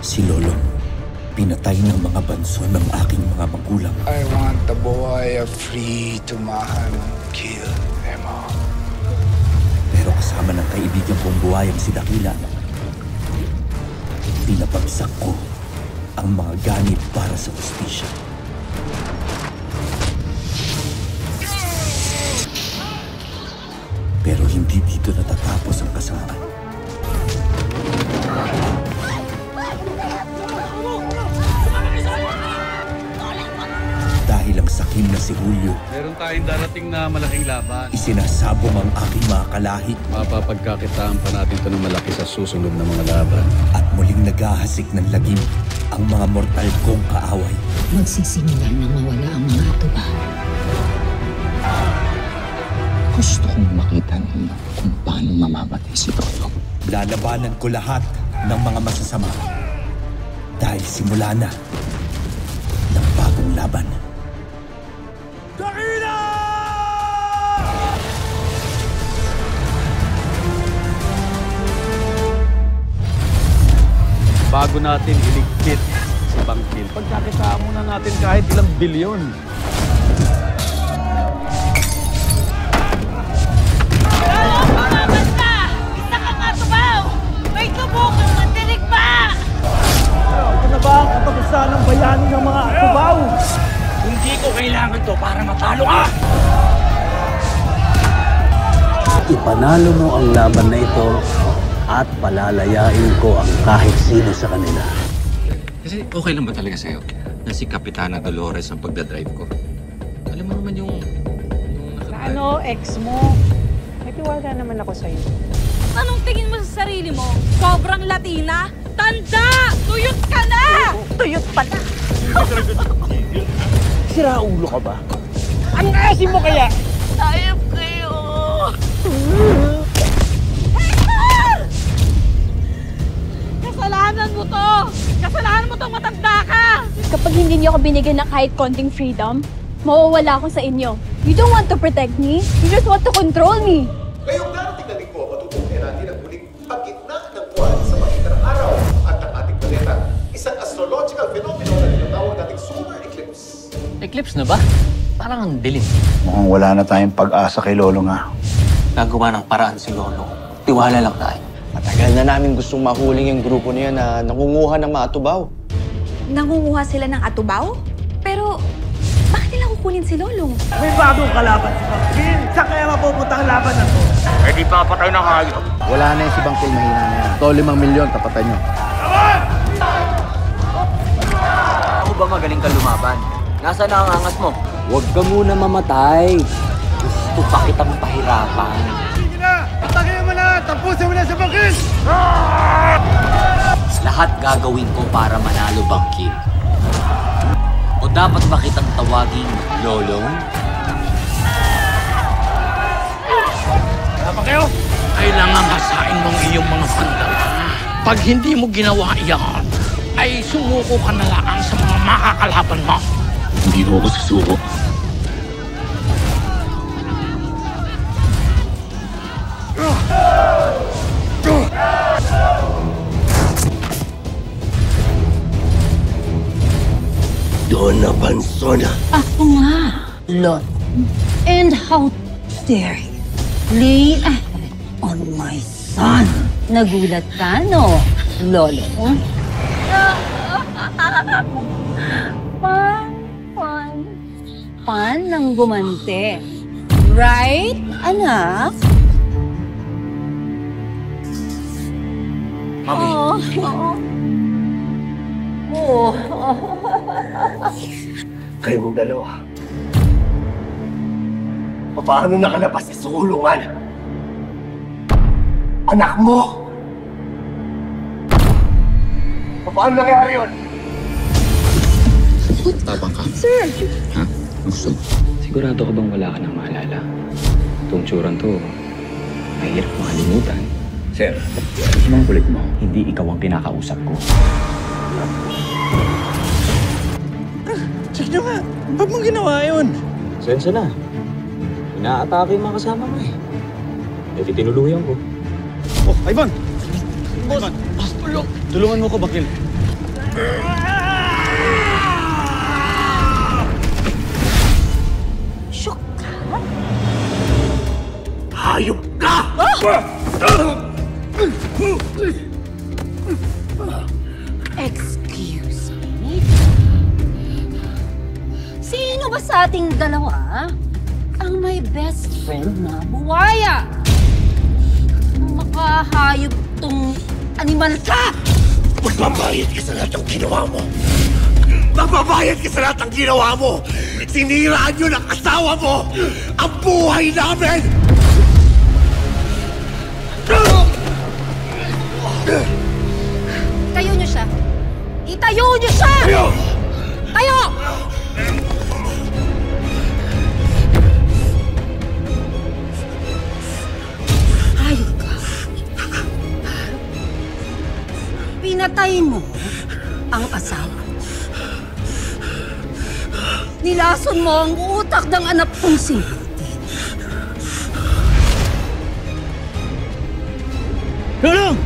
Si Lolong, pinatay ng mga banso ng aking mga magulang. I want the boy free to mahal, kill them all. Pero kasama ng kaibigan kong buhayang si Dakila, pinapagsak ko ang mga ganit para sa hustisya. Pero hindi dito natatapos ang kasamaan. Dahil ang sakim na si Julio, meron tayong darating na malaking laban. Isinasabong ang aking mga kalahi. Mapapagkakitaan pa natin ito ng malaki sa susunod na mga laban. At muling naghahasik ng lagim ang mga mortal kong kaaway. Magsisimula na mawala ang mga tuba. Gusto kong makita ninyo kung paano mamamatay si Lolo. Lalabanan ko lahat ng mga masasama. Dahil simula na ng bagong laban. Dakila! Bago natin iligpit si Bangkil, pagkakitaan muna natin kahit ilang bilyon. Ang katapusan ng bayani ng mga Atubaw. Hindi ko kailangan to para matalo ka! Ipanalo mo ang laban na ito at palalayain ko ang kahit sino sa kanila. Kasi okay lang ba talaga sa'yo na si Kapitana Dolores ang pagdadrive ko? Alam mo naman yung Ano, ex mo? May tiwala naman ako sa'yo. Anong tingin mo sa sarili mo? Sobrang Latina? Tanda! Tuyot ka na! Tuyot pala! Sira ulo ka ba? Ang asim mo kaya? Ayop kayo! Kasalanan mo to! Kasalanan mo tong matanda ka! Kapag hindi niyo ako binigyan ng kahit konting freedom, mawawala ako sa inyo. You don't want to protect me. You just want to control me. Ngayong darating na linggo, matutunan natin ang muling pagitna ng buwan sa pagitan ng araw at ng ating planeta. Isang astrological phenomenon na tinatawag nating solar eclipse. Eclipse na ba? Parang ang dilim. Mukhang wala na tayong pag-asa kay Lolo nga. Nagawa ng paraan si Lolo. Tiwala lang tayo. Matagal na namin gustong mahuling yung grupo niya na nangunguha ng mga atubaw. Nangunguha sila ng atubaw? Pero bakit nila kukunin si Lolong? May bagong kalaban si Bangkil. Saan kaya mapupunta ang laban na to? Eh di papatay ng hayop. Wala na yung si Bangkil, mahina na yan. Ito, 5 milyon, tapatan nyo. Ako ba magaling ka lumaban? Nasaan na ang angas mo? Huwag ka muna mamatay. Gusto pa kitang pahirapan. Sige na! Atake mo na! Tapusin mo na si Bangkil! Lahat gagawin ko para manalo, Bangkil. O dapat ba kitang tawaging Lolong? Tama kayo? Kailangan hasain mong iyong mga pandala. Pag hindi mo ginawa iyan, ay sumuko ka na lang sa mga makakalaban mo. Hindi mo ako susuko. Donna Bansona. Ako nga, Lot. And how dare you lay a hand on my son? Nagulat ka, no, Lolo? Pan ng gumante. Right, anak? Mami. Kayo mong dalawa. Paano nakalabas sa sulungan? Anak mo! Paano nangyari yun? Tabang ka. Sir! Ha? Ang gusto mo? Sigurado ka bang wala ka nang maalala? Itong tsuran to, mahirap makalimutan. Sir, ang kulit mo, hindi ikaw ang kinakausap ko. Check nyo nga! Ba't mong ginawa yun? Sensya na. Inaatake yung mga kasama mo eh. Dahil tinuluyan ko. Oh, Ivan! Boss! Boss, tulong! Tulungan mo ko, Bangkil. Shook ka? Hayop ka! Excuse me? Sino ba sa ating dalawa ang may best friend na buwaya? Makahayop tong animal ka! Magbabayad ka sa lahat ng ginawa mo! Magbabayad ka sa lahat ng ginawa mo! Siniraan nyo ng asawa mo ang buhay namin! Itayo niyo siya! Itayo niyo siya! Tayo! Hayop ka. Pinatay mo ang asawa. Nilason mo ang utak ng anak kong si Martin. Tulong!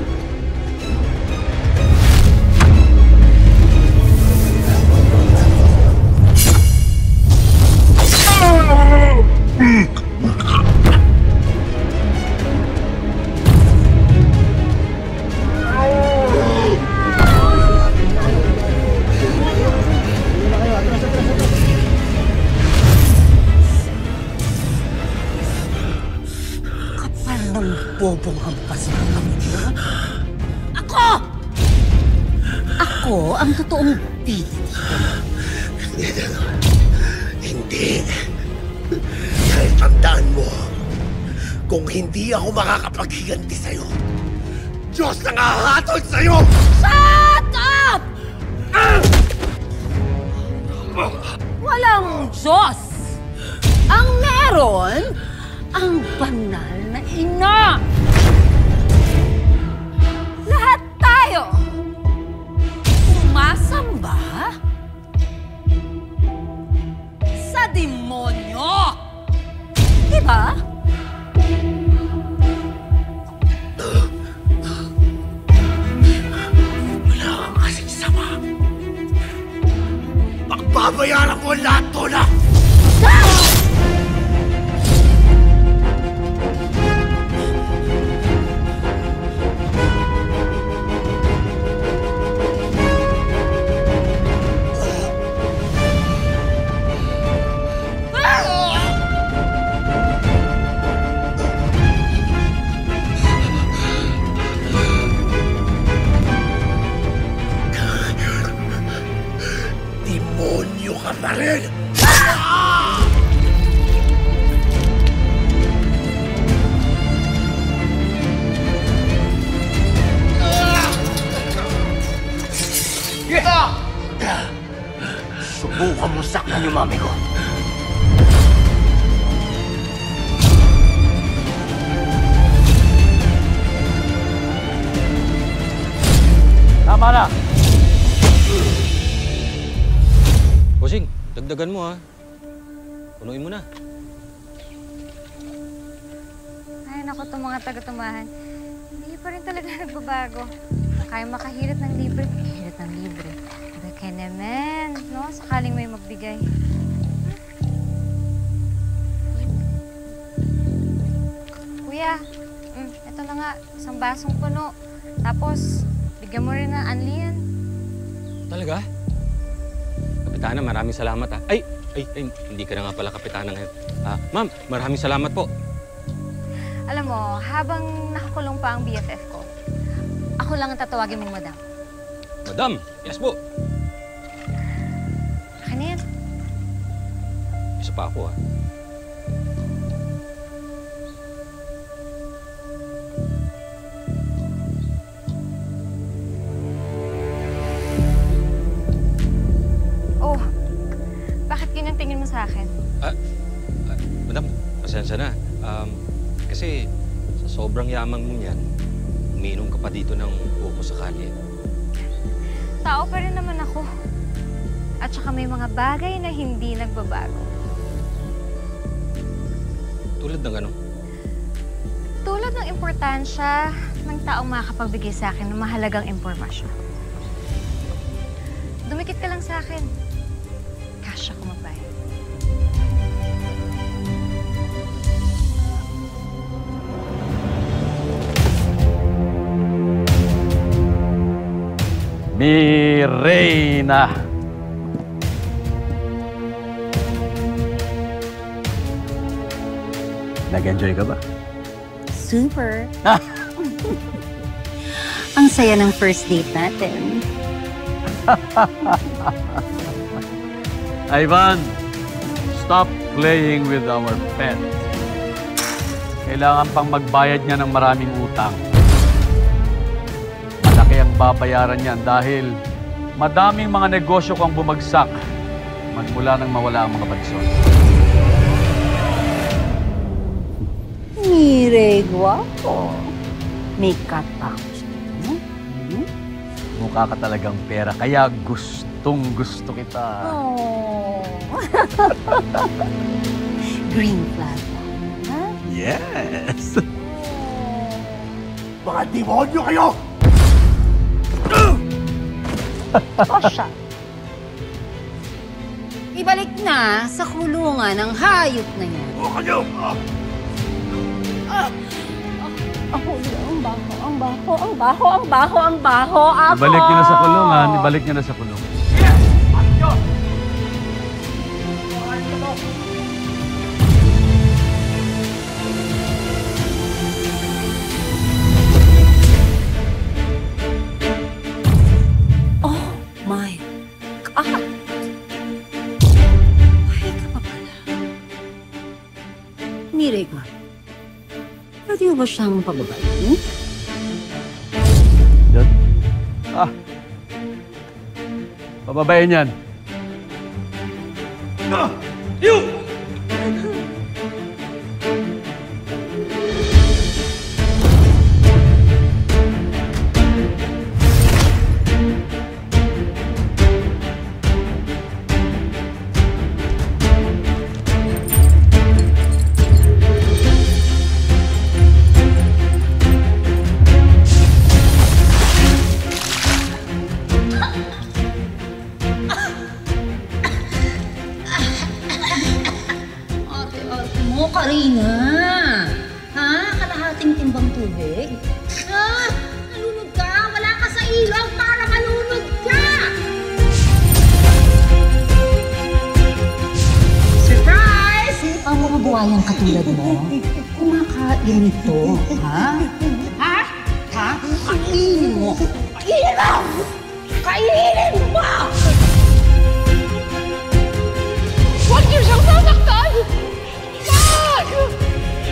Kapal ng bobong hampas ng kamila. Ako! Ako ang totoong bida. Hindi. Dahil tandaan mo, kung hindi ako makakapaghiganti sa'yo, Diyos ang hahatol sa'yo! Shut up! Walang Diyos! Ang meron, ang banal na ina! Lahat tayo sumasamba sa demonyo! Diba? Wala kang kasing sama. Pagbabayaran mo lahat to na! Demonyo ka pa rin! Subukan mo saktan yung mami ko. Tama na! Bossing, dagdagan mo ha. Punuin mo na. Ay, naku, itong mga taga-tumahan. Hindi pa rin talaga nagbabago. Kaya makahirit ng libre, hirit ng libre. Baka naman, no? Sakaling may magbigay. Kuya, ito na nga, isang basong puno. Tapos, bigyan mo rin ng anli yan. Talaga? Kapitana, maraming salamat ha. Ay, hindi ka na nga pala kapitana ngayon. Ma'am, maraming salamat po. Alam mo, habang nakakulong pa ang BFF ko, ako lang ang tatawagin mong madam. Madam, yes po. Akin na yan. Isa pa ako ha. Oh, bakit ganyan tingin mo sa akin? Madam, pasensya na. Kasi sa sobrang yaman mo niyan, umiinom ka pa dito ng buko sa kalye. Tao pa rin naman ako. At saka may mga bagay na hindi nagbabago. Tulad ng ano? Tulad ng importansya ng taong makakapagbigay sa akin ng mahalagang impormasyon. Dumikit ka lang sa akin. Cash ako magbayad. Mirena! Nag-enjoy ka ba? Super. Ang saya ng first date natin. Ivan, stop playing with our pet. Kailangan pang magbayad niya ng maraming utang. Malaki ang babayaran niyan dahil madaming mga negosyo kang bumagsak magmula nang mawala ang mga bansyon. Mire, guwapo. May katang. Mukha ka talagang pera, kaya gustong-gusto kita. Oh. Green flag. Huh? Yes! Mga demonyo kayo! Tosha. Ibalik na sa kulungan ng hayop na yan. O kayo! Ang baho. Ako! Ibalik niyo na sa kulungan, ibalik niyo na sa kulungan. Oh my God! Ay ka pa pala. Mirega, pwede mo ba siyang pababayin? Yan. Pababayin yan. You! Karina! Ha? Kalahating timbang tubig? Ha? Nalunod ka? Wala ka sa ilog para malunod ka! Surprise! Ang mga buhayang katulad mo, kumakain ito, ha? Ha? Ha? Kainin mo! Kainin mo! Kainin mo! Huwag niyo siyang sasaktan!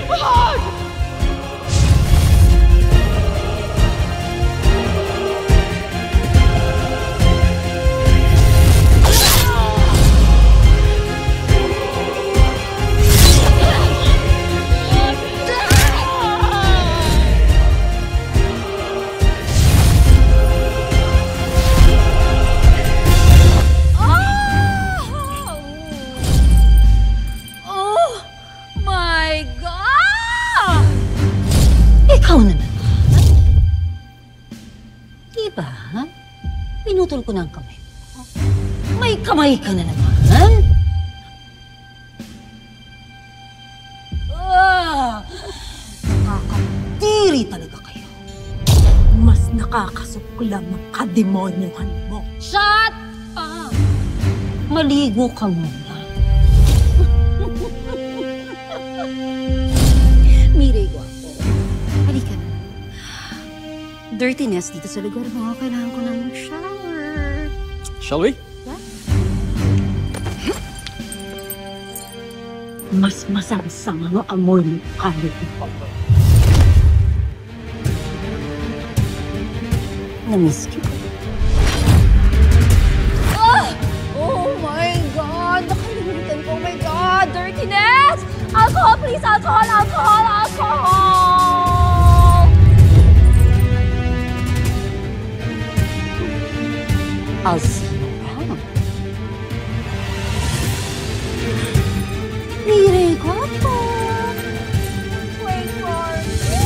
Wag! Ikaw na naman. Diba? Pinutol ko na ang kamay. May kamay ka na naman. Nakakatiri talaga kayo. Mas nakakasuklam ang kademonyohan mo. Shut up! Maligo ka muna. Mirey, guwapo. Halika na. Dirtiness dito sa lugar mo. Kailangan ko ng shower. Shall we? Mas masangsang ang amoy ng kalit mo. Na-miss kita. Oh my God! Nakalimutan ko. Oh my God! Dirtiness! Alcohol, please! Alcohol! Alcohol! Alcohol! I'll see you around. Mirey, guwapo. Wait for me!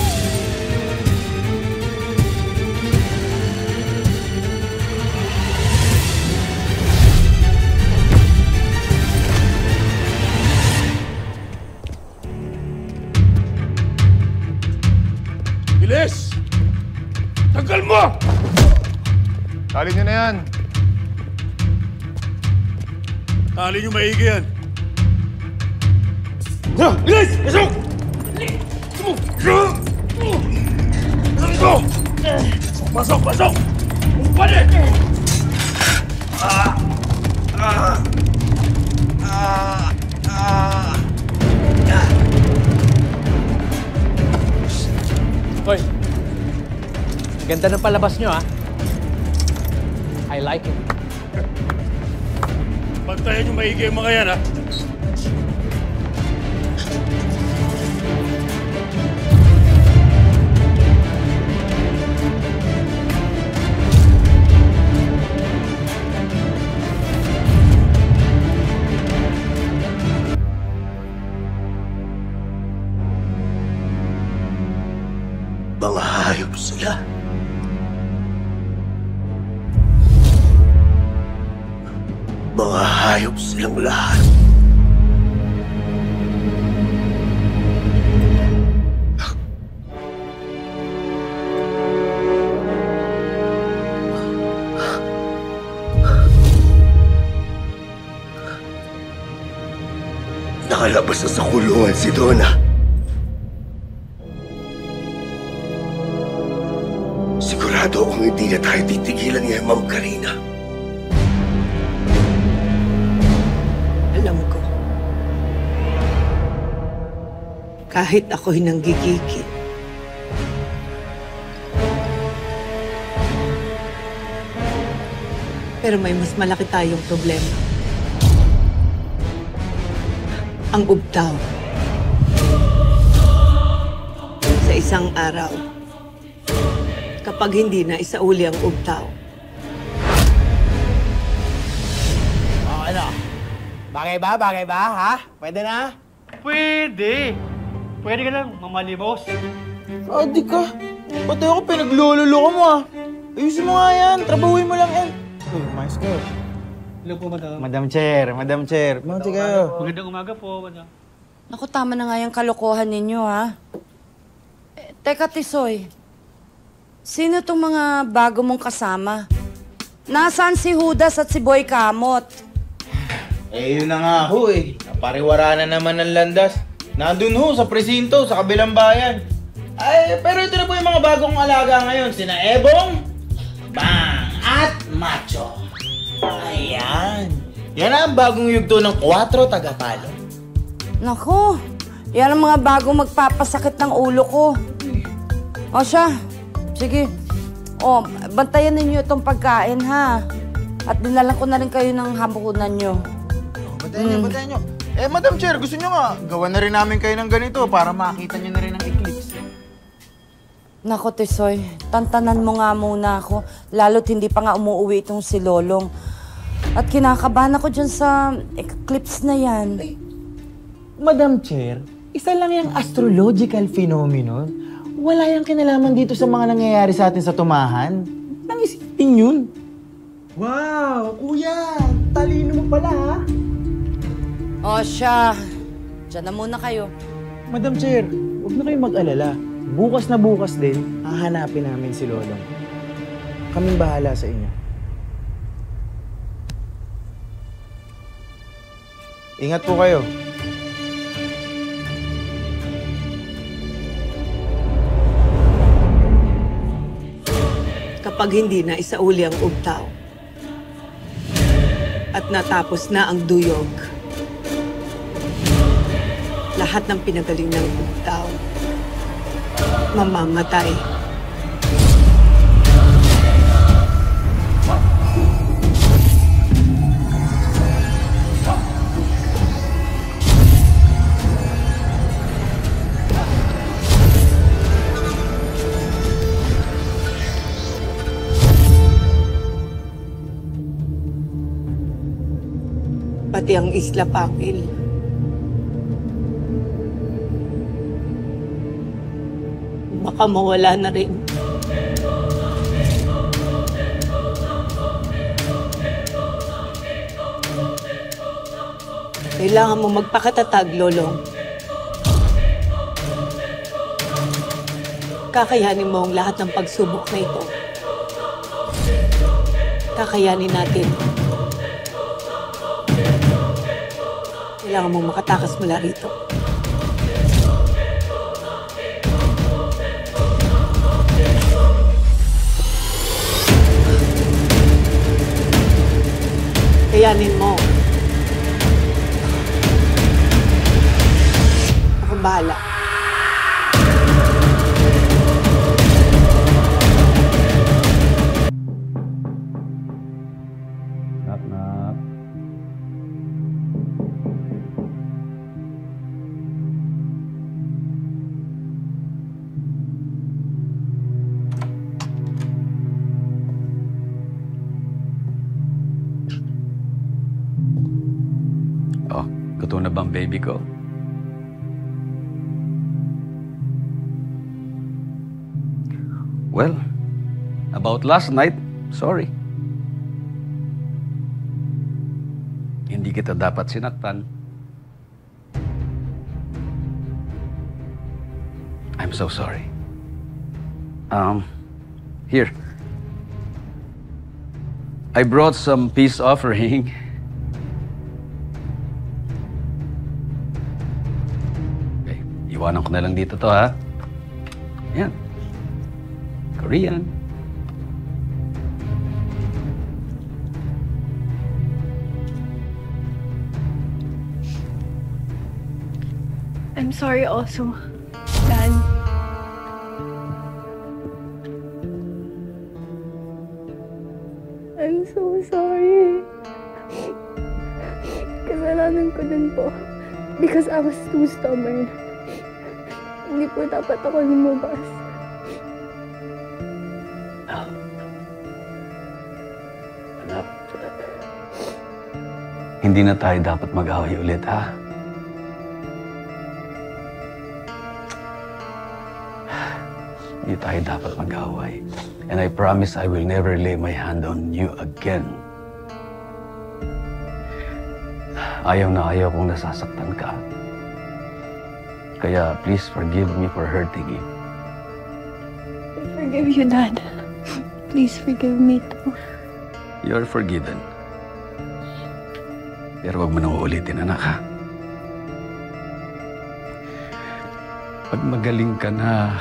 Tagal mo! Tali nyo na yan. Tali nyo maigi yan. Bilis! Pasok! Pasok! Pasok! Upalit! Hoy! Ganda ng palabas nyo, ha? I like it. Bantayan nyo maigi yung mga yan, ha? Mga hayop sila. Mga hayop silang lahat. Nakalabas na sa kulungan si Donna. Sigurado akong hindi na tayo titigilan ni Ma'am Karina. Alam ko. Kahit ako'y nanggigigil. Pero may mas malaki tayong problema. Ang ubtaw. Sa isang araw, kapag hindi na isauli ang ubtaw. Ano? Bagay ba, ha? Pwede na? Pwede. Pwede ka lang, mamalimos. Adi ka. Pati ako pinaglulolo mo, ah. Ayusin mo nga yan. Trabahuin mo lang yan. Uy, mais ko. Hello po, madam. Madam Chair. Bumanti kayo. Magandang umaga po, madam. Naku, tama na nga yung kalokohan ninyo, ha? Teka, Tisoy. Sino tong mga bago mong kasama? Nasaan si Judas at si Boy Kamot? Eh, yun na nga ho eh. Napariwara na naman ng landas. Nandun ho, sa presinto, sa kabilang bayan. Ay, pero ito na po yung mga bagong alaga ngayon. Sina Ebong, Bang, at Macho. Ayan. Yan ang bagong yugto ng 4 tagapalo. Naku, yan ang mga bagong magpapasakit ng ulo ko. O siya, sige. O, bantayan ninyo itong pagkain, ha? At dinalan ko na rin kayo ng hamukunan nyo. Bantayan nyo. Eh, Madam Chair, gusto nyo nga, gawan na rin namin kayo ng ganito para makita nyo na rin ang eclipse. Naku, Tisoy, tantanan mo nga muna ako. Lalo't hindi pa nga umuwi itong si Lolong. At kinakabahan ako dyan sa eclipse na yan. Madam Chair, isa lang yung astrological phenomenon. Wala yung kinalaman dito sa mga nangyayari sa atin sa tumahan. Nangisipin yun. Wow, kuya! Talino mo pala, ha? O siya, dyan na muna kayo. Madam Chair, huwag na kayong mag-alala. Bukas na bukas din, hahanapin namin si Lolong. Kaming bahala sa inyo. Ingat po kayo. Kapag hindi na isauli ang ubtaw at natapos na ang duyog, lahat ng pinagaling ng ubtaw mamamatay. Pati ang Isla Pakil. Baka mawala na rin. Kailangan mo magpakatatag, Lolong. Kakayanin mo ang lahat ng pagsubok na ito. Kakayanin natin. Kailangan mong makatakas mula rito. Kayanin mo. Ako bahala. Knock. Oh, gutom na bang baby ko? Well, about last night, sorry. Hindi kita dapat sinaktan. I'm so sorry. Here. I brought some peace offering. Okay, iwanan ko na lang dito to, ha? Yan. Korean. I'm sorry also, Dad. I'm so sorry. Kasalanan ko din po. Because I was too stubborn. Hindi po dapat ako lumabas. Anak, hindi na tayo dapat mag-away ulit, ha? Hindi tayo dapat mag-away. And I promise I will never lay my hand on you again. Ayaw na ayaw kong nasasaktan ka. Kaya please forgive me for hurting you. I forgive you, Dad. Please forgive me too. You're forgiven. Pero huwag mo nang uulitin, anak, ha? Pag magaling ka na,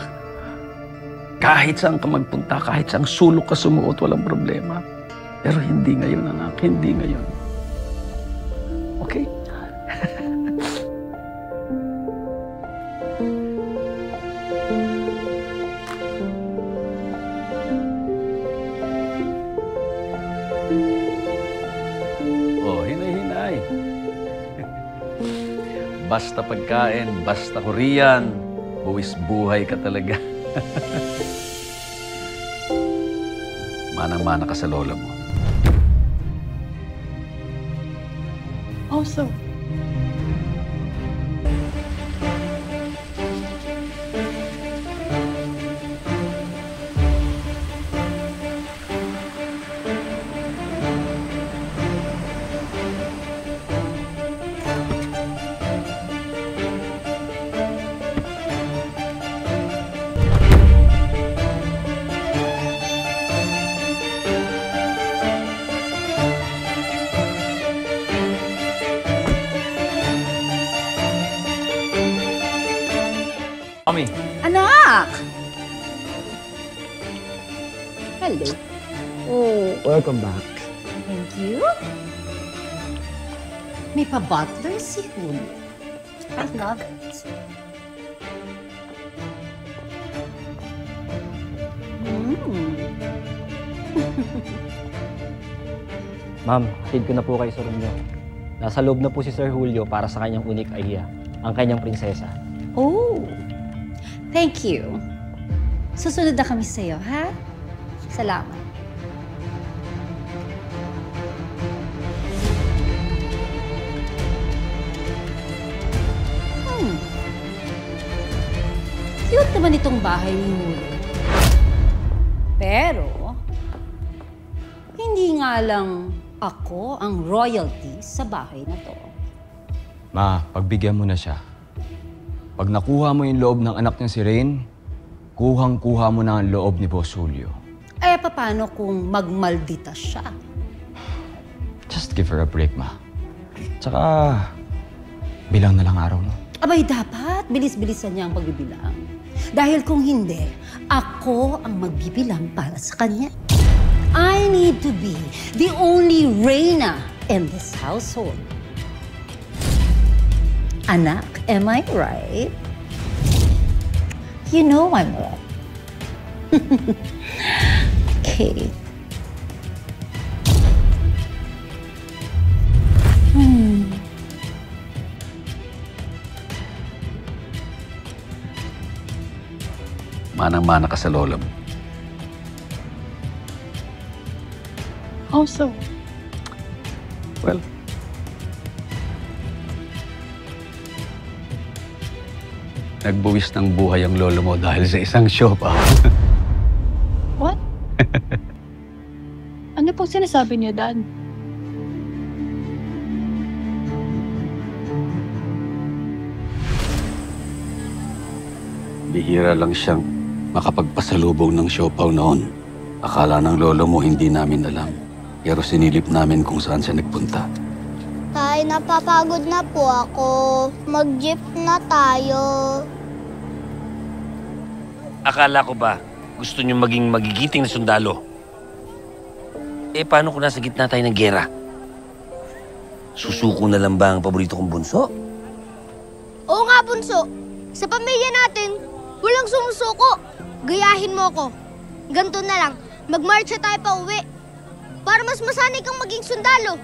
kahit saan ka magpunta, kahit saan sulok ka sumuot, walang problema. Pero hindi ngayon, anak. Hindi ngayon. Okay? Oh, hinay-hinay. Basta pagkain, basta Korean, buwis buhay ka talaga. Manang-mana ka sa lola mo. Also, Mommy. Anak! Hello. Oh, Welcome back. thank you. May pa-butler si Julio. I love it. Ma'am, hatid ko na po kayo sa room niyo. Nasa loob na po si Sir Julio para sa kanyang unique idea, ang kanyang prinsesa. Oh, thank you. Susunod na kami sa'yo, ha? Salamat. Cute naman itong bahay ni Julio. Pero, hindi nga lang ako ang royalty sa bahay na to. Ma, pagbigyan mo na siya. Pag nakuha mo yung loob ng anak niya si Rain, Kuhang-kuha mo na ang loob ni Boss Julio. Eh, paano kung magmaldita siya? Just give her a break, ma. Tsaka, bilang na lang araw, no? Abay, dapat bilis-bilisan niya ang pagbibilang. Dahil kung hindi, ako ang magbibilang para sa kanya. I need to be the only Reyna in this household. Anak, am I right? You know I'm right. Okay. Manang-mana ka sa lola mo. How so? Well, nagbuwis ng buhay ang lolo mo dahil sa isang siopaw. What? Ano pong sinasabi niyo, Dad? Bihira lang siyang makapagpasalubong ng siopaw noon. Akala ng lolo mo hindi namin alam. Pero sinilip namin kung saan siya nagpunta. Tay, napapagod na po ako. Mag-jeep na tayo. Akala ko ba gusto niyo maging magigiting na sundalo? Eh, paano kung nasa gitna tayo ng gera? Susuko na lang ba ang paborito kong bunso? Oo nga, bunso. Sa pamilya natin, walang sumusuko. Gayahin mo ko. Ganto na lang, mag-marcha tayo pa uwi. Para mas masanay kang maging sundalo.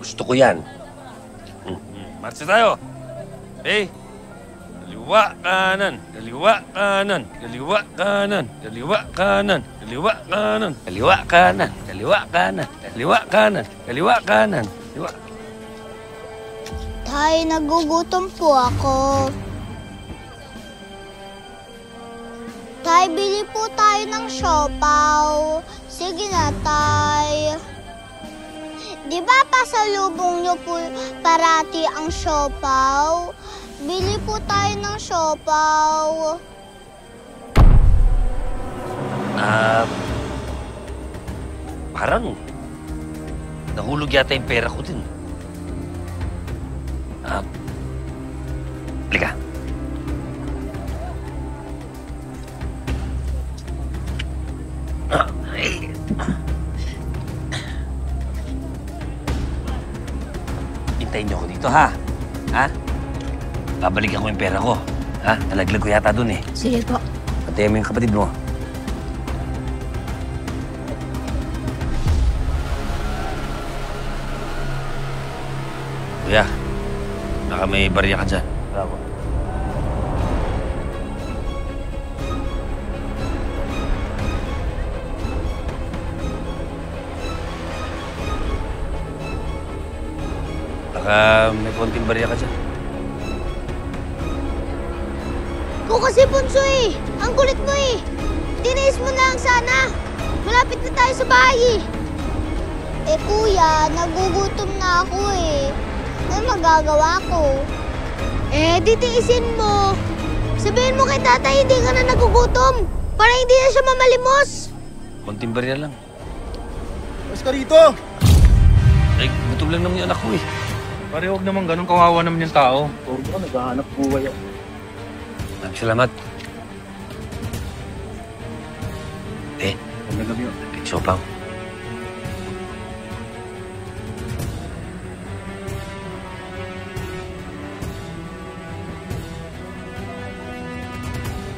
Gusto ko yan. Marcha tayo. Eh, kaliwa kanan, kaliwa kanan, kaliwa kanan, kaliwa kanan, kaliwa kanan, kaliwa kanan, kaliwa kanan, kaliwa kanan, kaliwa kanan, kaliwa. Tay, nagugutom po ako. Tay, bili po tayo ng siopaw. Sige na, Tay. Di ba pasalubong niyo po parati ang siopaw? Bili po tayo ng siopaw. Parang nahulog yata yung pera ko din. Halika. Hintayin niyo ako dito, ha? Ha? Babalikan ko yung pera ko. Ha? Nalaglag ko yata dun eh. Sige po. Patayin mo yung kapatid mo. Kuya, baka may barya ka dyan. Bravo. Baka may konting barya ka dyan. Ikaw kasi, bunso eh. Ang kulit mo eh. Tiniis mo lang sana. Malapit na tayo sa bahay eh. Eh kuya, nagugutom na ako eh. Ano magagawa ko? Eh, ditiisin mo. Sabihin mo kay tatay hindi ka na nagugutom. Para hindi na siya mamalimos. Konting barya lang. Mas ka rito! Ay, gutom lang naman yung anak ko eh. Pare, huwag naman ganun. Kawawa naman yung tao. Huwag ko, naghahanap buhay ako. Salamat. Eh, Magandang gabi yun. Siopaw.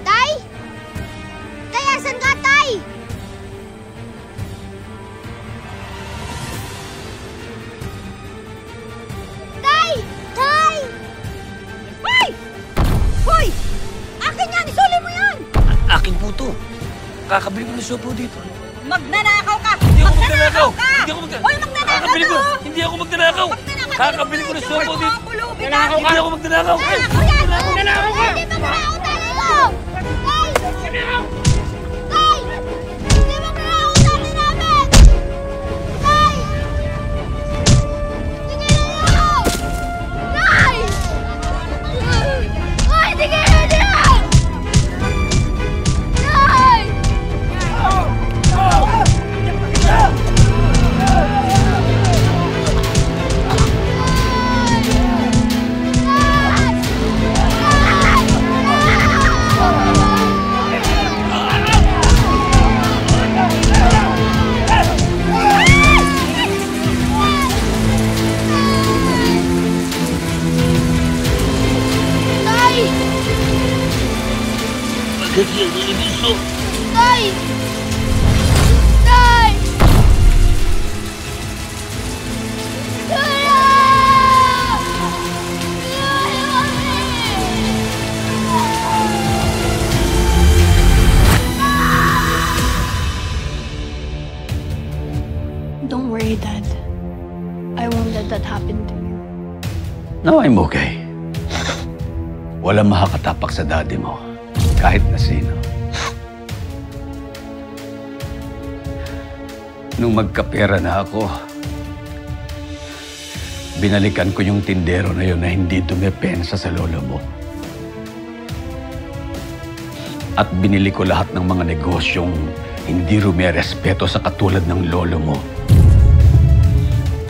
Tay! Tay, asan ka, Tay? Tay! Tay! Hoy! Hoy! Akin yan! Isuli mo yan! Akin po to. Kakabili ko ng siopaw dito. Magnanakaw ka! Hindi ako magnanakaw! Hindi ako magnanakaw! Hoy, magnanakaw Kakabili ko! ka! Hindi ako magnanakaw! Kakabili ko ng siopaw dito! Magnanakaw Hindi ako magnanakaw! Magnanakaw ka! Hindi magnanakaw tayo! Tay! Tay! Hindi magnanakaw tayo namin! Tay! Hindi magnanakaw! Tay! Ay, hindi kayo na! Don't worry, Dad. I won't let that happen to you. No, I'm okay. Walang makakatapak sa daddy mo, kahit na sino. Nung magkapera na ako, binalikan ko yung tindero na yun na hindi dumepensa sa lolo mo. At binili ko lahat ng mga negosyong hindi rumerespeto sa katulad ng lolo mo.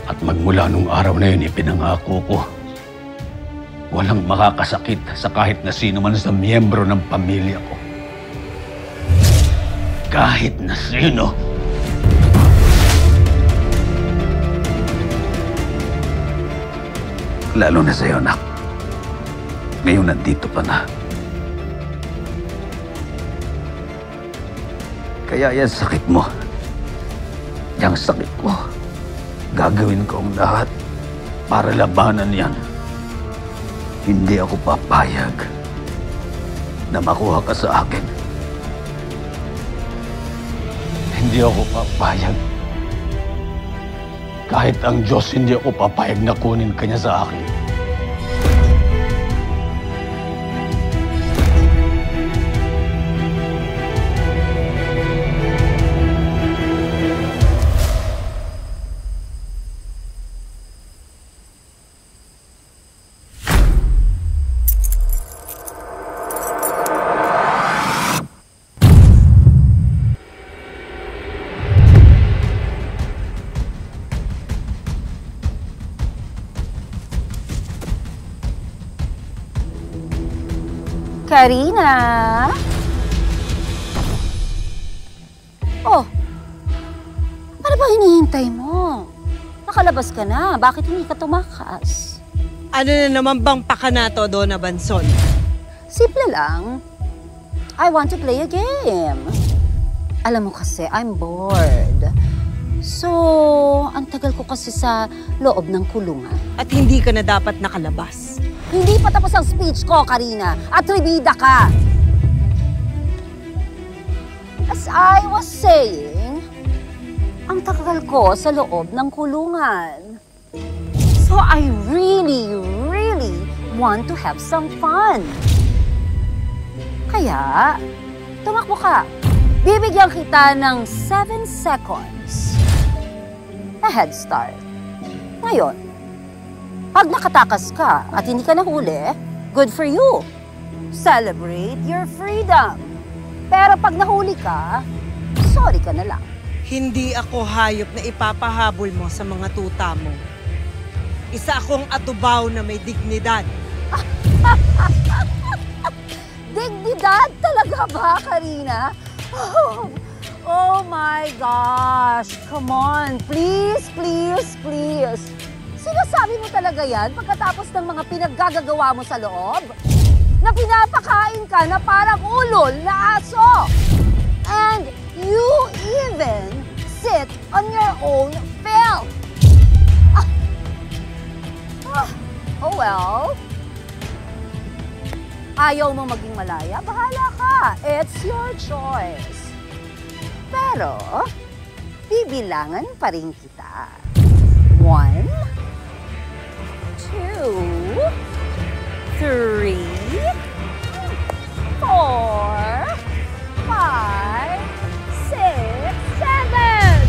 At magmula nung araw na yun, ipinangako ko, walang makakasakit sa kahit na sino man sa miyembro ng pamilya ko. Kahit na sino. Lalo na sa'yo, anak. Ngayon nandito pa na. Kaya yan sakit mo. Yang sakit mo. Gagawin ko ang lahat para labanan yan. Hindi ako papayag na makuha ka sa akin. Hindi ako papayag. Kahit ang Diyos, hindi ako papayag na kunin ka niya sa akin. Karina? Oh, ano ba hinihintay mo? Nakalabas ka na. Bakit hindi ka tumakas? Ano na naman bang pakanato, Donna Banson? Simple lang. I want to play a game. Alam mo kasi, I'm bored. So, ang tagal ko kasi sa loob ng kulungan. At hindi ka na dapat nakalabas. Hindi pa tapos ang speech ko, Karina. Atribida ka. As I was saying, ang tagal ko sa loob ng kulungan. So I really want to have some fun. Kaya, tumakbo ka. Bibigyan kita ng 7 seconds. A head start. Ngayon, pag nakatakas ka at hindi ka nahuli, good for you. Celebrate your freedom. Pero pag nahuli ka, sorry ka na lang. Hindi ako hayop na ipapahabol mo sa mga tuta mo. Isa akong atubaw na may dignidad. Dignidad talaga ba, Karina? Oh my gosh. Come on. Please. Sinasabi mo talaga yan pagkatapos ng mga pinaggagawa mo sa loob? Na pinapakain ka na parang ulol na aso. And you even sit on your own filth. Oh well. Ayaw mo maging malaya? Bahala ka. It's your choice. Pero, bibilangan pa rin kita. 1, 2, 3, 4, 5, 6, 7.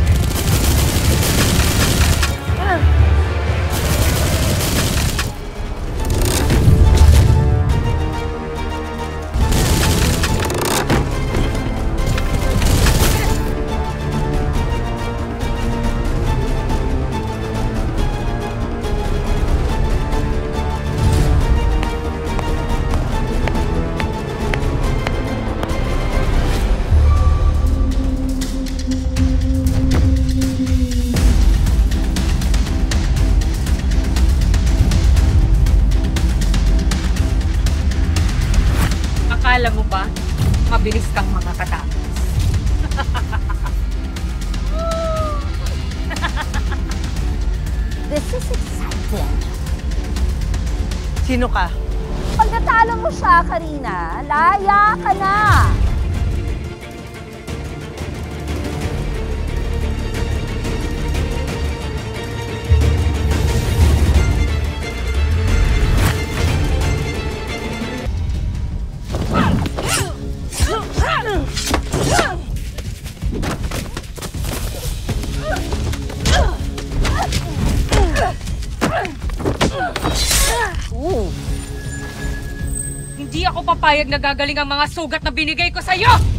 Akala mo ba, mabilis kang makakatapos? This is exciting. Sino ka? Pag natalo mo siya, Karina, laya ka na. papayag na gagaling ang mga sugat na binigay ko sa'yo!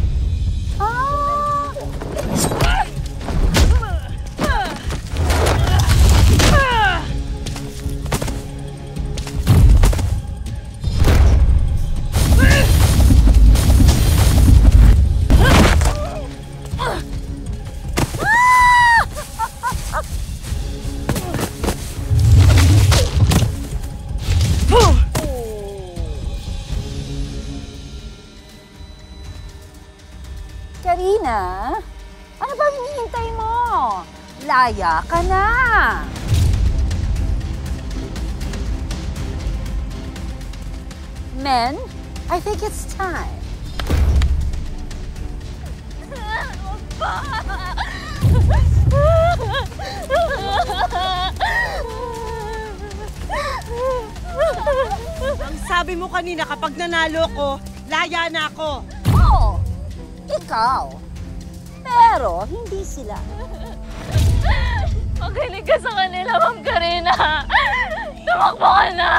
Karina, ano bang hinihintay mo? Laya ka na! Men, I think it's time. Ang sabi mo kanina, kapag nanalo ko, laya na ako. Oo, ikaw. Pero hindi sila. Makinig ka sa kanila, Ma'am Karina. Tumakbo ka na!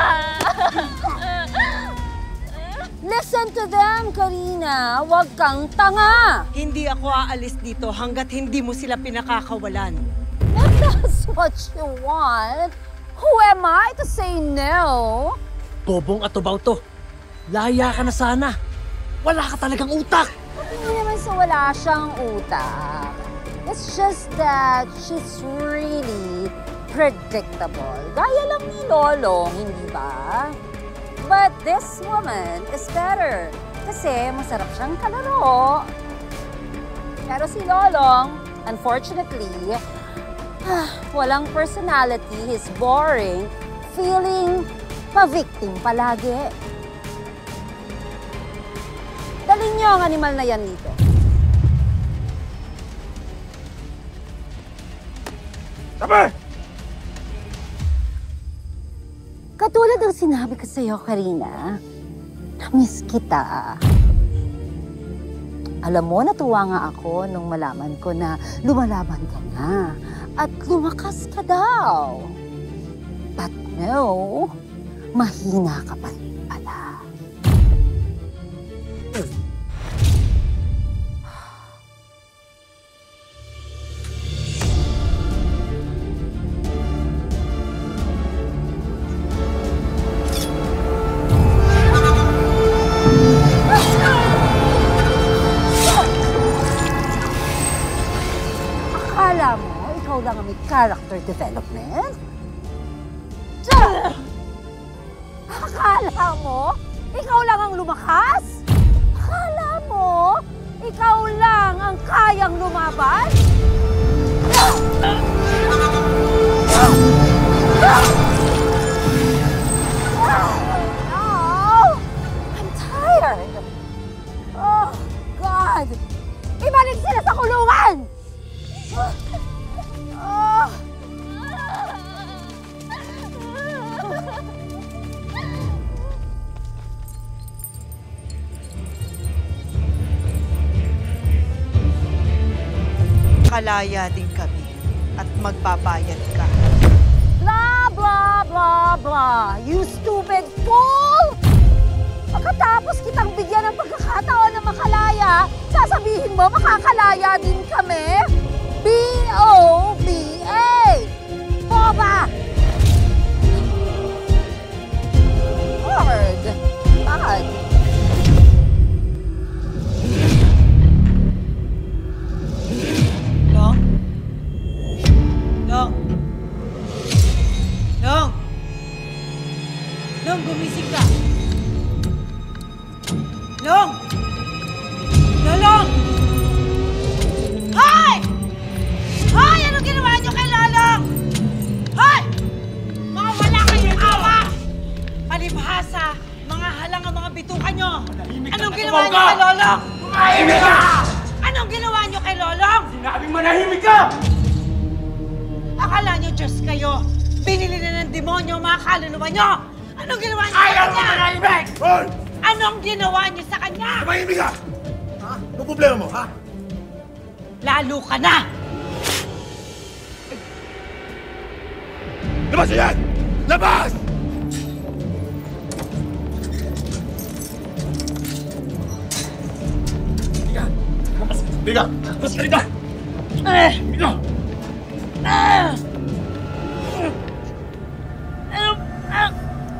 Listen to them, Karina. Huwag kang tanga. Hindi ako aalis dito hanggat hindi mo sila pinakakawalan. If that's what you want, who am I to say no? Bobong atubaw to. Laya ka na sana. Wala ka talagang utak. Hindi naman sa wala siyang utak. It's just that she's really predictable. Gaya lang ni Lolong, hindi ba? But this woman is better. Kasi masarap siyang kalaro. Pero si Lolong, unfortunately, walang personality. He's boring. Feeling pa-victim palagi. Dalhin niyo ang animal na yan dito. Tabi! Katulad ng sinabi ko sa'yo, Karina, na-miss kita. Alam mo, natuwa nga ako nung malaman ko na lumalaban ka na at lumakas ka daw. But no, mahina ka pa rin pala. Akala mo, ikaw lang ang may character development? Akala mo, ikaw lang ang lumakas? Akala mo, ikaw lang ang kayang lumaban? Oh, I'm tired. Oh, God. Ibalik sila sa kulungan! Oh. Kalaya din kami at magbabayad ka. Blah, blah, blah, blah. You stupid fool! Pagkatapos kitang bigyan ng pagkakataon na makalaya, sasabihin mo makakalaya din kami? B-O-B-A! Boba! Hard. Bad. Long? Long? Long? Long, gumising ka! Long! Lolong! Hoy! Hoy! Anong ginawa niyo kay Lolong? Hoy! Mga wala kayong awa! Palibhasa, mga halang ang mga bituka niyo! Anong ginawa niyo kay Lolong? Manahimik ka! Anong ginawa niyo kay Lolong? Sinabing manahimik ka! Akala niyo Diyos kayo! Binili na ng demonyo ang mga kaluluwa niyo! Anong ginawa niyo sa Ayaw kanya? mo manahimik! Hoy! Anong ginawa niyo sa kanya? Manahimik ka! Ha? Anong problema mo, ha? Lalo ka na! Labas yan! Labas! Halika! Mas halika! Halika!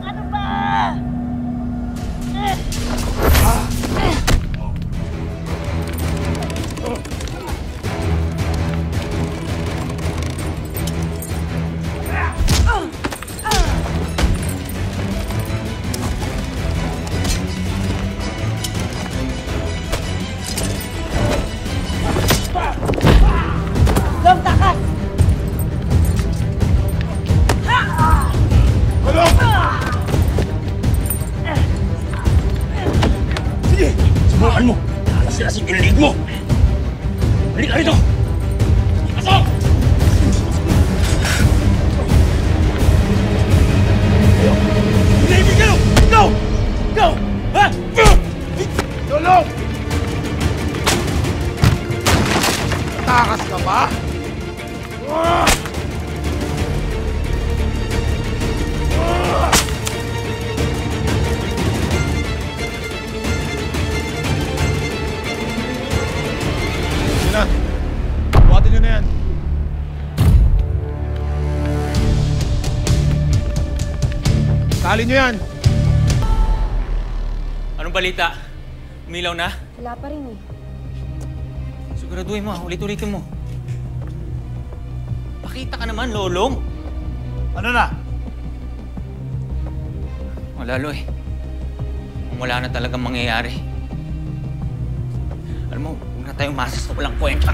Ano ba? Long, takas! Sige! Subukan mo! Nakasirasin yung leg mo! Halika rito! Pasok! Hindi, go! Go! Go! Ha? Tulong! Takas ka ba? Yun na. Buhatin nyo na yan. Tali nyo yan. Anong balita? Umilaw na? Wala pa rin eh. Siguraduhin mo, ulit-ulitin mo. Pakita ka naman, Lolong. Ano na? Wala, Loy. Kung wala na talagang mangyayari. Alam mo, huwag na tayong masas na walang kwenta.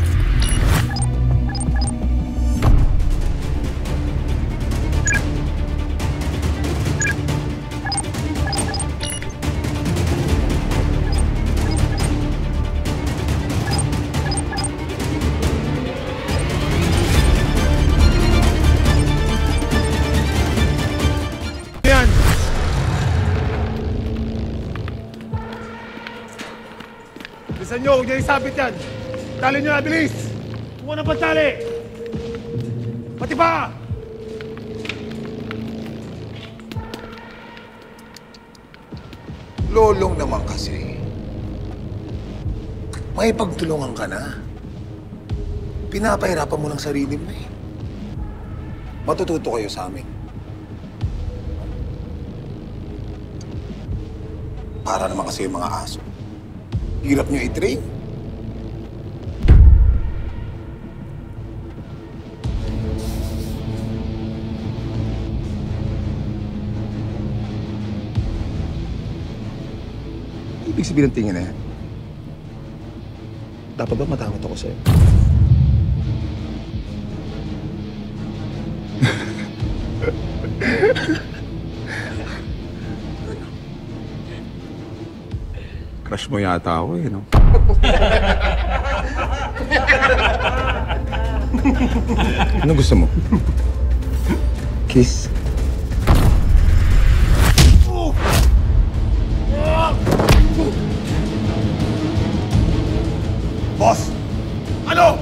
Yan! Bilisan nyo, huwag nyo isabit yan. Tali nyo na, bilis! Kumuha ng pagtali! Pati pa! Lolong naman kasi. May pagtulungan ka na. Pinapahirapan mo lang sarili mo eh. Matututo kayo sa amin. Para naman kasi yung mga aso. Hirap nyo i-train. Ibig sabihin ng tingin na yan. Dapat ba matakot ako sa'yo? Crush mo yata ako eh, no? Ano gusto mo? Kiss? Boss! Ano?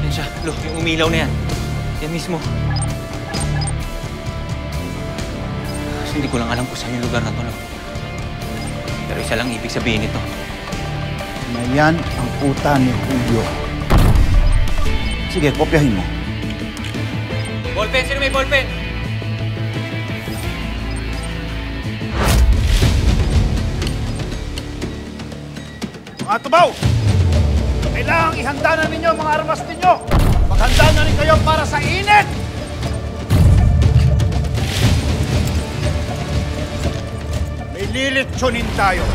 Yan siya, Lo, yung umilaw na yan. Yan mismo. Kasi hindi ko lang alam kung saan yung lugar na to, Lo. Pero isa lang ibig sabihin nito. Na yan ang puta ni Julio. Sige, kopyahin mo. Ballpen! Sino may ballpen? Mga tubaw! Kailangang ihanda na ninyo ang mga armas ninyo! Maghanda na rin kayo para sa init! May lilitsyonin tayo.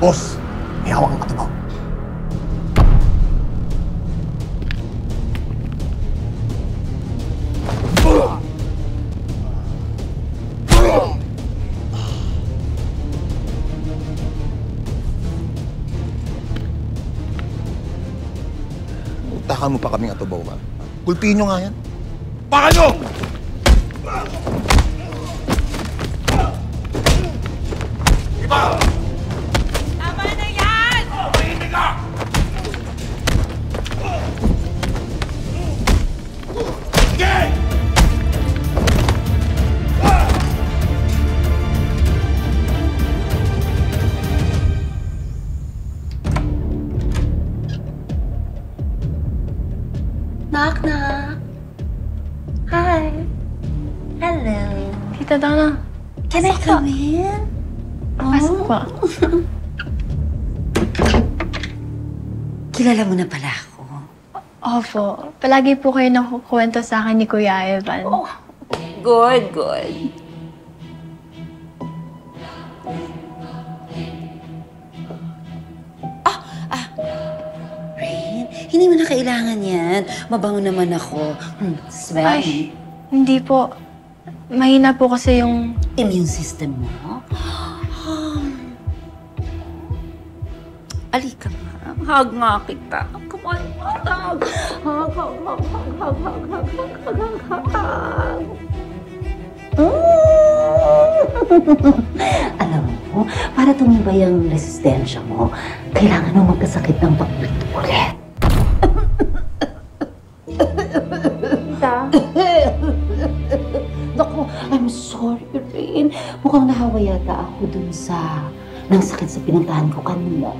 Boss, may hawak ang katubaw. Utakan mo pa kaming atubaw ba? Gulpihin nyo nga yan. Baka nyo! Iba! Tama na yan! Mahinig ka! Tita Donna. Can I come in? Pasok po. Kilala mo na pala ako. Opo. Palagi po kayo nakukwento sa akin ni Kuya Evan. Oh, good, good. Rain, hindi mo na kailangan yan. Mabango naman ako. Smell me. Hindi po. Mahina po kasi yung... Immune system mo? Alika nga. Hug nga kita. Come on, hug. Hug, hug, hug, hug, hug, hug, hug, hug, hug, hug, hug. Alam mo, para tumibay ang resistensya mo, kailangan mo magkasakit ng paulit-ulit. Naku, I'm sorry, Rain. Mukhang nahawa yata ako dun sa... nang sakit sa pinuntahan ko kanina.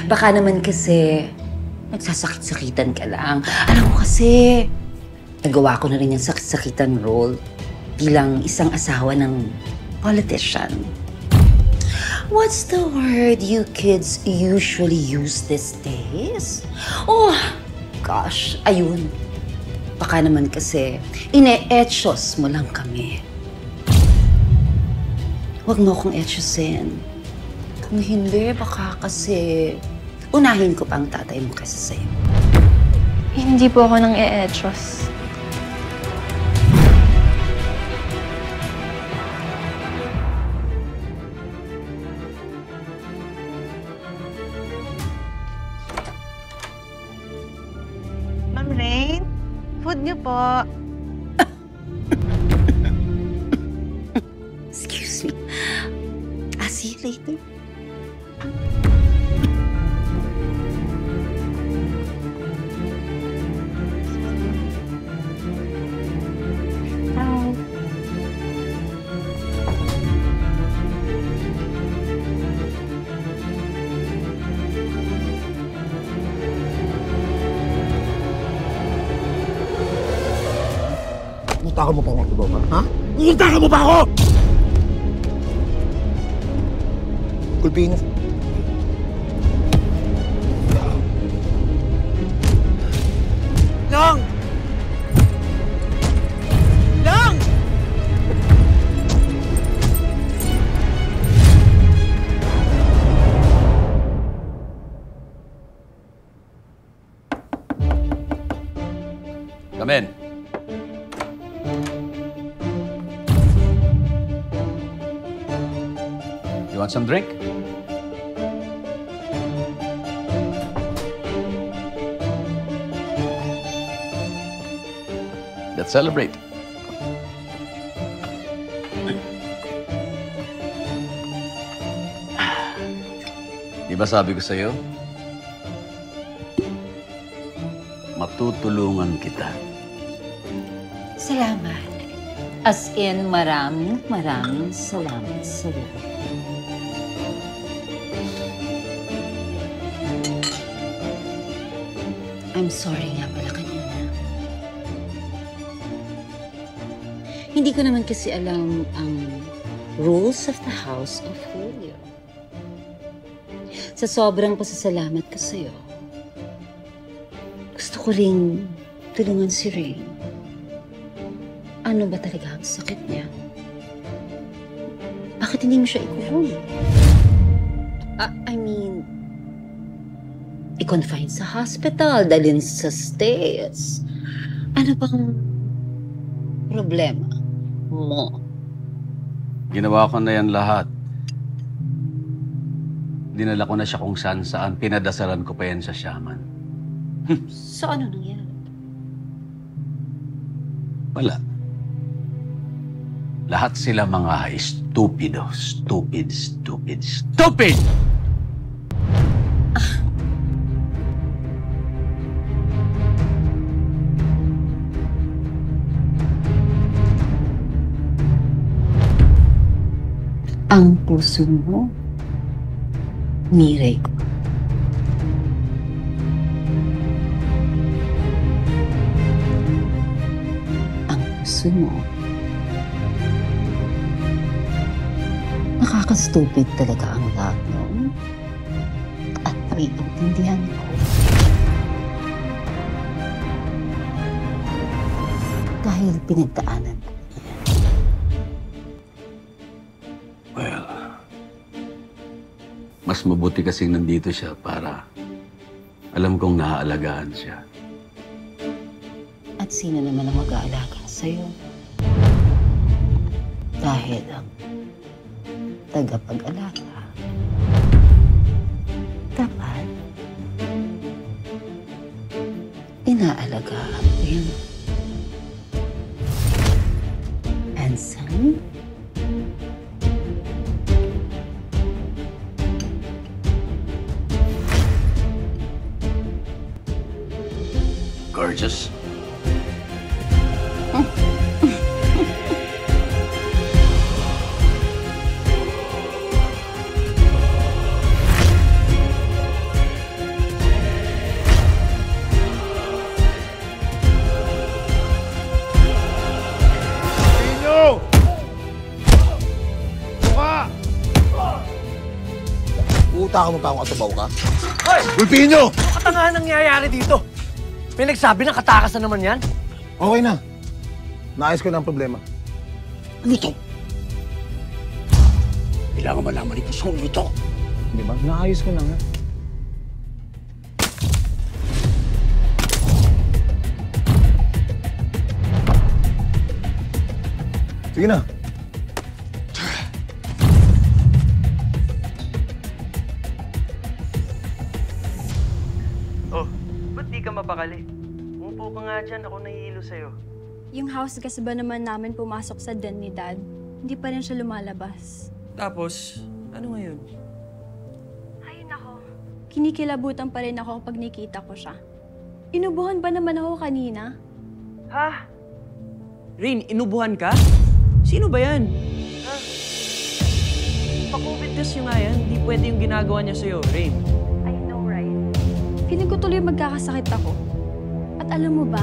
Baka naman kasi nagsasakit-sakitan ka lang. Alam mo kasi, nagawa ko na rin yung sakit-sakitan role bilang isang asawa ng politician. What's the word you kids usually use these days? Oh, gosh, ayun. Baka naman kasi ine-etchos mo lang kami. Huwag mo akong etchosin. Kung hindi, baka kasi unahin ko pa ang tatay mo kasi sa'yo. Hindi po ako nang e-etchos. Ma'am Rain, food niyo po. Excuse me. I'll see you later. Uutakan mo pa ako, Boba, ha? Uutakan mo pa ako! Kulpino. Long! Long! Come in. You want some drink? Let's celebrate. Di ba sabi ko sa'yo? Matutulungan kita. Salamat. As in, maraming salamat sa'yo. I'm sorry nga pala kanina. Hindi ko naman kasi alam ang rules of the House of Julio. Sa sobrang pasasalamat ko sa'yo, gusto ko ring tulungan si Rain. Ano ba talaga ang sakit niya? Bakit hindi mo siya ikulong? I mean, i-confine sa hospital, dalhin sa States. Ano bang problema mo? Ginawa ko na yan lahat. Dinala ko na siya kung saan-saan. Pinadasalan ko pa yan sa shaman. So ano nangyari? Wala. Lahat sila mga stupido. Stupid! Ang puso mo, miray ko. Gusto mo? Nakaka-stupid talaga ang love, no? At naiintindihan ko. Dahil pinagdaanan ko yan. Well, mas mabuti kasing nandito siya para alam kong naaalagaan siya. At sino naman ang mag-aalaga sa'yo? Dahil ang tagapag-alaga dapat inaalagaan din. Handsome? Gorgeous. Uutakan mo pa akong atubaw ka? Hoy! Pulpino! Ano katangahan nangyayari dito? May nagsabi ng katakasan naman yan? Okay na. Naayos ko na ang problema. Ano to? Kailangan malaman ni Pusong ito. Di ba? Naayos ko na nga. Sige na. Oh, ba't di ka mapakali? Umupo ka nga dyan, ako nahihilo sa'yo. Yung house gas ba naman namin pumasok sa den ni Dad? Hindi pa rin siya lumalabas. Tapos, ano ngayon? Ay, nako. Kinikilabutan pa rin ako kapag nakita ko siya. Inubuhan ba naman ako kanina? Ha? Rain, inubuhan ka? Sino ba yan? Ha? Pa-COVID test nyo nga yan. Hindi pwede yung ginagawa niya sa'yo, Rain. I know, right? Feeling ko tuloy magkakasakit ako. At alam mo ba,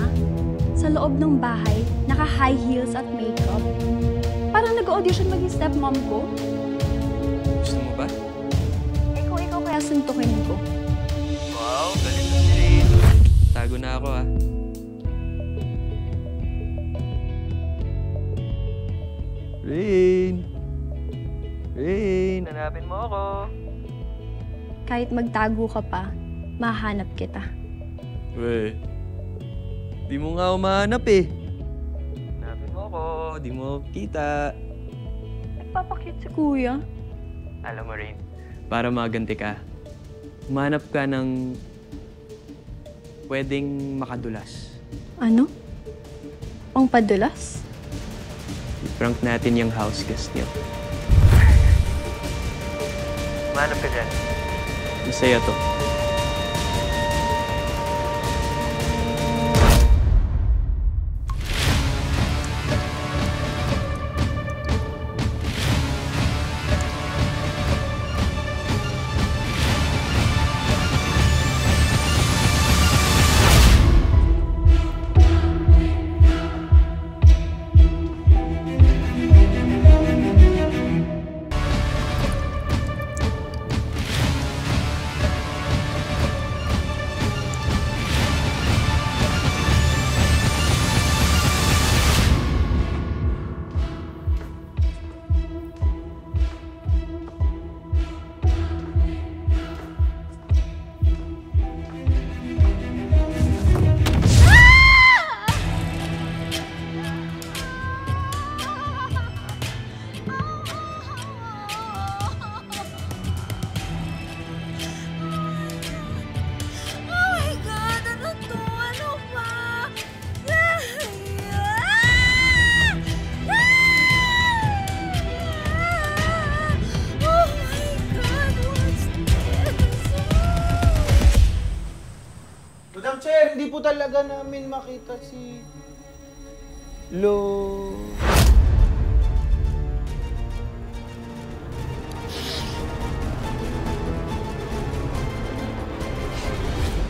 sa loob ng bahay, naka-high heels at makeup. Parang nag-audition maging stepmom ko. Gusto mo ba? Eh kung ikaw kaya suntukin ko. Wow, galit na si Rain. Tago na ako, ah. Rain! Rain! Hanapin mo ako. Kahit magtago ka pa, mahanap kita. Weh, di mo nga umahanap eh. Hanapin mo ako, di mo kita. Nagpapakit si Kuya. Alam mo, Rain, para maganti ka, humanap ka ng pwedeng makadulas. Ano? Pangpadulas? I-prank natin yung house guest niyo. Humanap ka dyan. Masaya to. Madam Chair, hindi po talaga namin makita si Lo...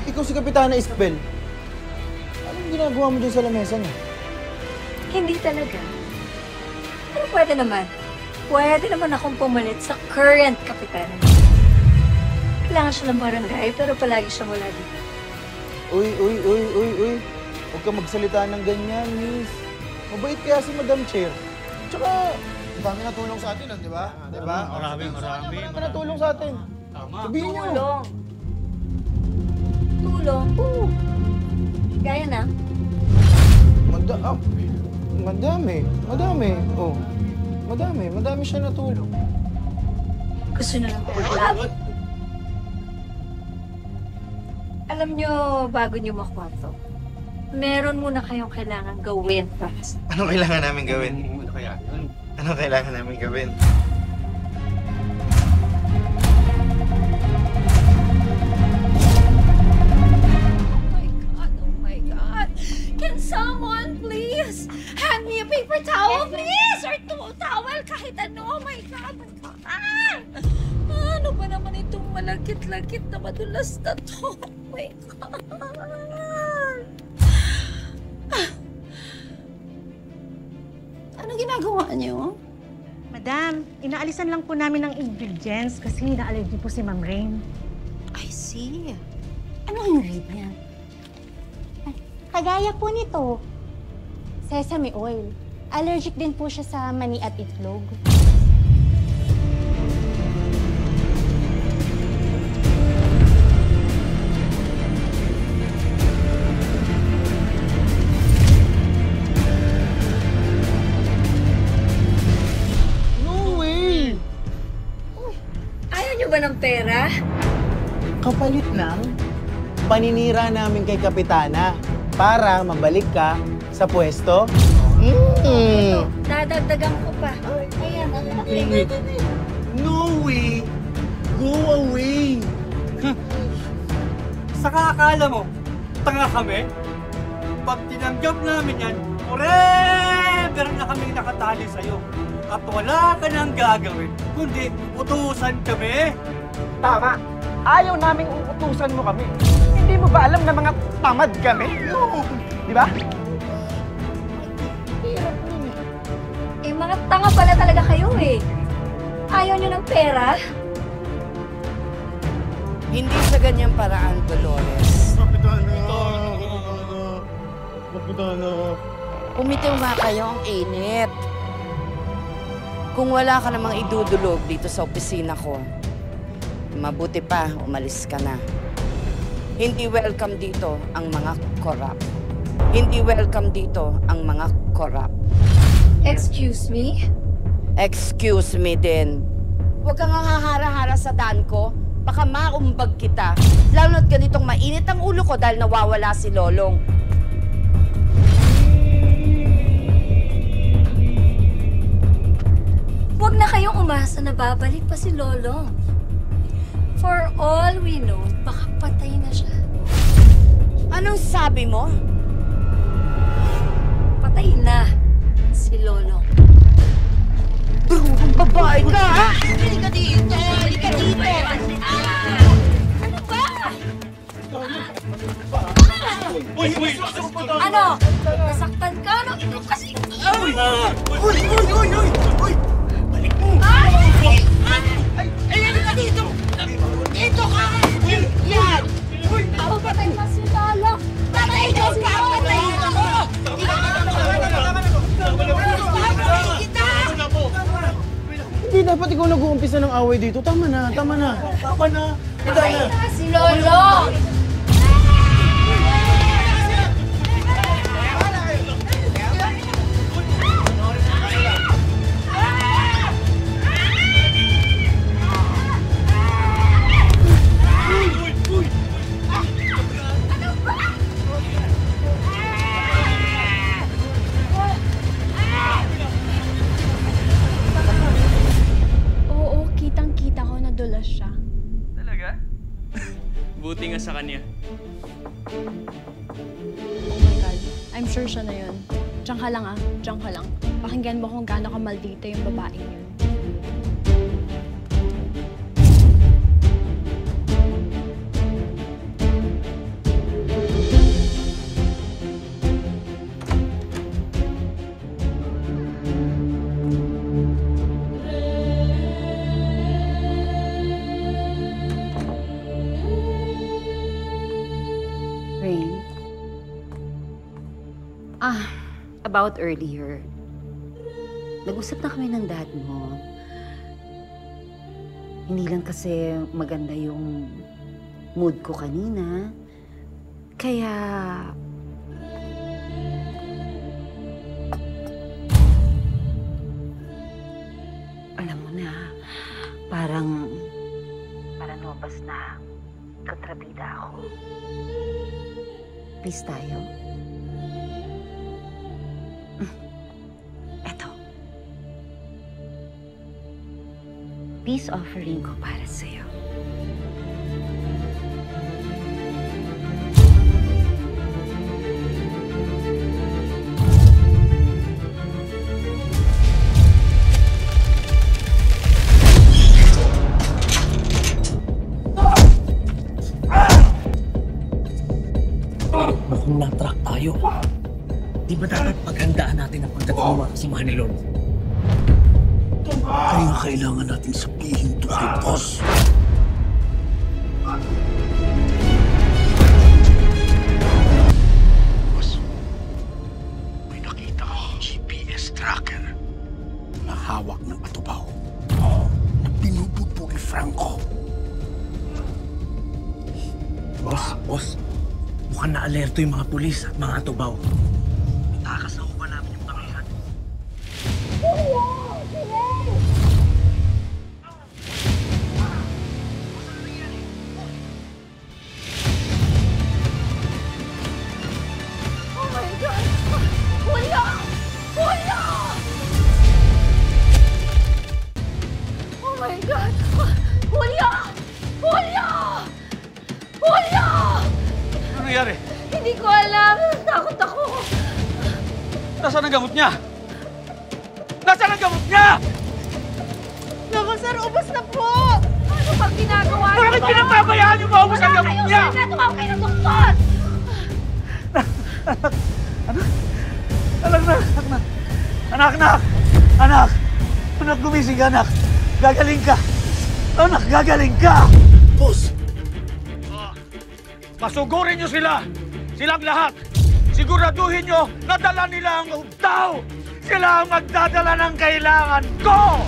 Ikaw si Kapitana Isabel. Anong ginagawa mo dyan sa lamesa niya? Hindi talaga. Pero pwede naman. Pwede naman akong pumalit sa current kapitan. Kailangan siya ng barangay, pero palagi siyang wala dito. Uy. Huwag ka magsalita ng ganyan, miss. Mabait kaya si Madam Chair. Tsaka, ang dami natulong sa atin, di ba? Di ba? Marami. Marami natulong sa atin. Tama. Sabihin niyo. Tulong? Gaya na? Madami. Oh. Madami siya natulong. Gusto na lang pala. Alam nyo, bago nyo makuha to, meron muna kayong kailangan gawin first. Ano kailangan namin gawin? Ano kailangan namin gawin? Oh my God! Can someone please hand me a paper towel, please? Or towel, kahit ano. Oh my God! Ano ba naman itong malagkit-lagkit na madulas na to? Oh my God! Ano ginagawa niyo? Madam, inaalisan lang po namin ng ingredients kasi na-allergy po si Ma'am Rain. I see. Ano ingredient? Kagaya po nito, sesame oil. Allergic din po siya sa mani at itlog. Ba ng pera? Kapalit ng paninira namin kay Kapitana para mabalik ka sa pwesto. Dadagdagan ko pa. Ayan, ang laki. No way! Go away! Saka akala mo, tanga kami? Pag tinanggap namin yan, forever na kaming nakatali sa'yo. At wala ka nang gagawin, kundi utusan kami. Tama. Ayaw naming uutusan mo kami. Hindi mo ba alam na mga tamad kami? Di ba? Eh, mga tanga pala talaga kayo eh. Ayaw nyo ng pera? Hindi sa ganyang paraan, Dolores. Umitiw nga kayo, ang init. Kung wala ka namang idudulog dito sa opisina ko, mabuti pa, umalis ka na. Hindi welcome dito ang mga corrupt. Hindi welcome dito ang mga corrupt. Excuse me? Excuse me din. Huwag kang hahara-hara sa daan ko. Baka maumbag kita. Lalo na't ganitong mainit ang ulo ko dahil nawawala si Lolong. Huwag na kayong umasa na babalik pa si Lolong. For all we know, baka patay na siya. Anong sabi mo? Patay na si Lolong. Ang babae ka, ha? Halika dito! Halika dito! Ano ba? Uy! Ano? Nasaktan ka? Ano? Ito kasi... Uy! Balik mo! Ay! Halika dito! Dito ka! Yan! Patay na si Lolong! Patay na si Lolong! Hindi dapat ikaw nag-uumpisa ng away dito. Tama na. Patay na si Lolong! Buti nga sa kanya. Oh my God. I'm sure siya na yun. Diyan ka lang Diyan ka lang. Pakinggan mo kung gaano ka maldita yung babaeng yun. About earlier. Nag-usap na kami ng dad mo. Hindi lang kasi maganda yung mood ko kanina. Kaya... alam mo na, parang nobas na kontrabida ako. Please tayo. Eto. Peace offering ko para sa'yo. Mukhang na-track tayo. Di ba dapat paghandaan natin ang pagkatuwa sa mga ni Lolo? Kaya kailangan natin sabihin ito kay boss. Boss, may nakita akong GPS tracker na hawak ng atubaw na binubugbog ni Franco. Boss. Mukhang na-alerto yung mga pulis at mga atubaw. Itakas na ba namin yung kamihan? Oh my God! Julio! Julio! Oh my God! Julio! Julio! Julio! Ano nangyari? Hindi ko alam. Takot ako. Nasaan ang gamot niya? Nasaan ang gamot niya? Naku, sir, ubos na po. Ano bang ginagawa niyo? Bakit pinapabayaan niyo maubos ang gamot niya? Wala kayo, sir. Tumawag kayo ng doktor. Anak, gumising ka, anak. Gagaling ka. Anak, gagaling ka. Boss! Pasugurin niyo sila. Silang lahat. Siguraduhin niyo na dala nila ang tao. Sila ang magdadala ng kailangan ko.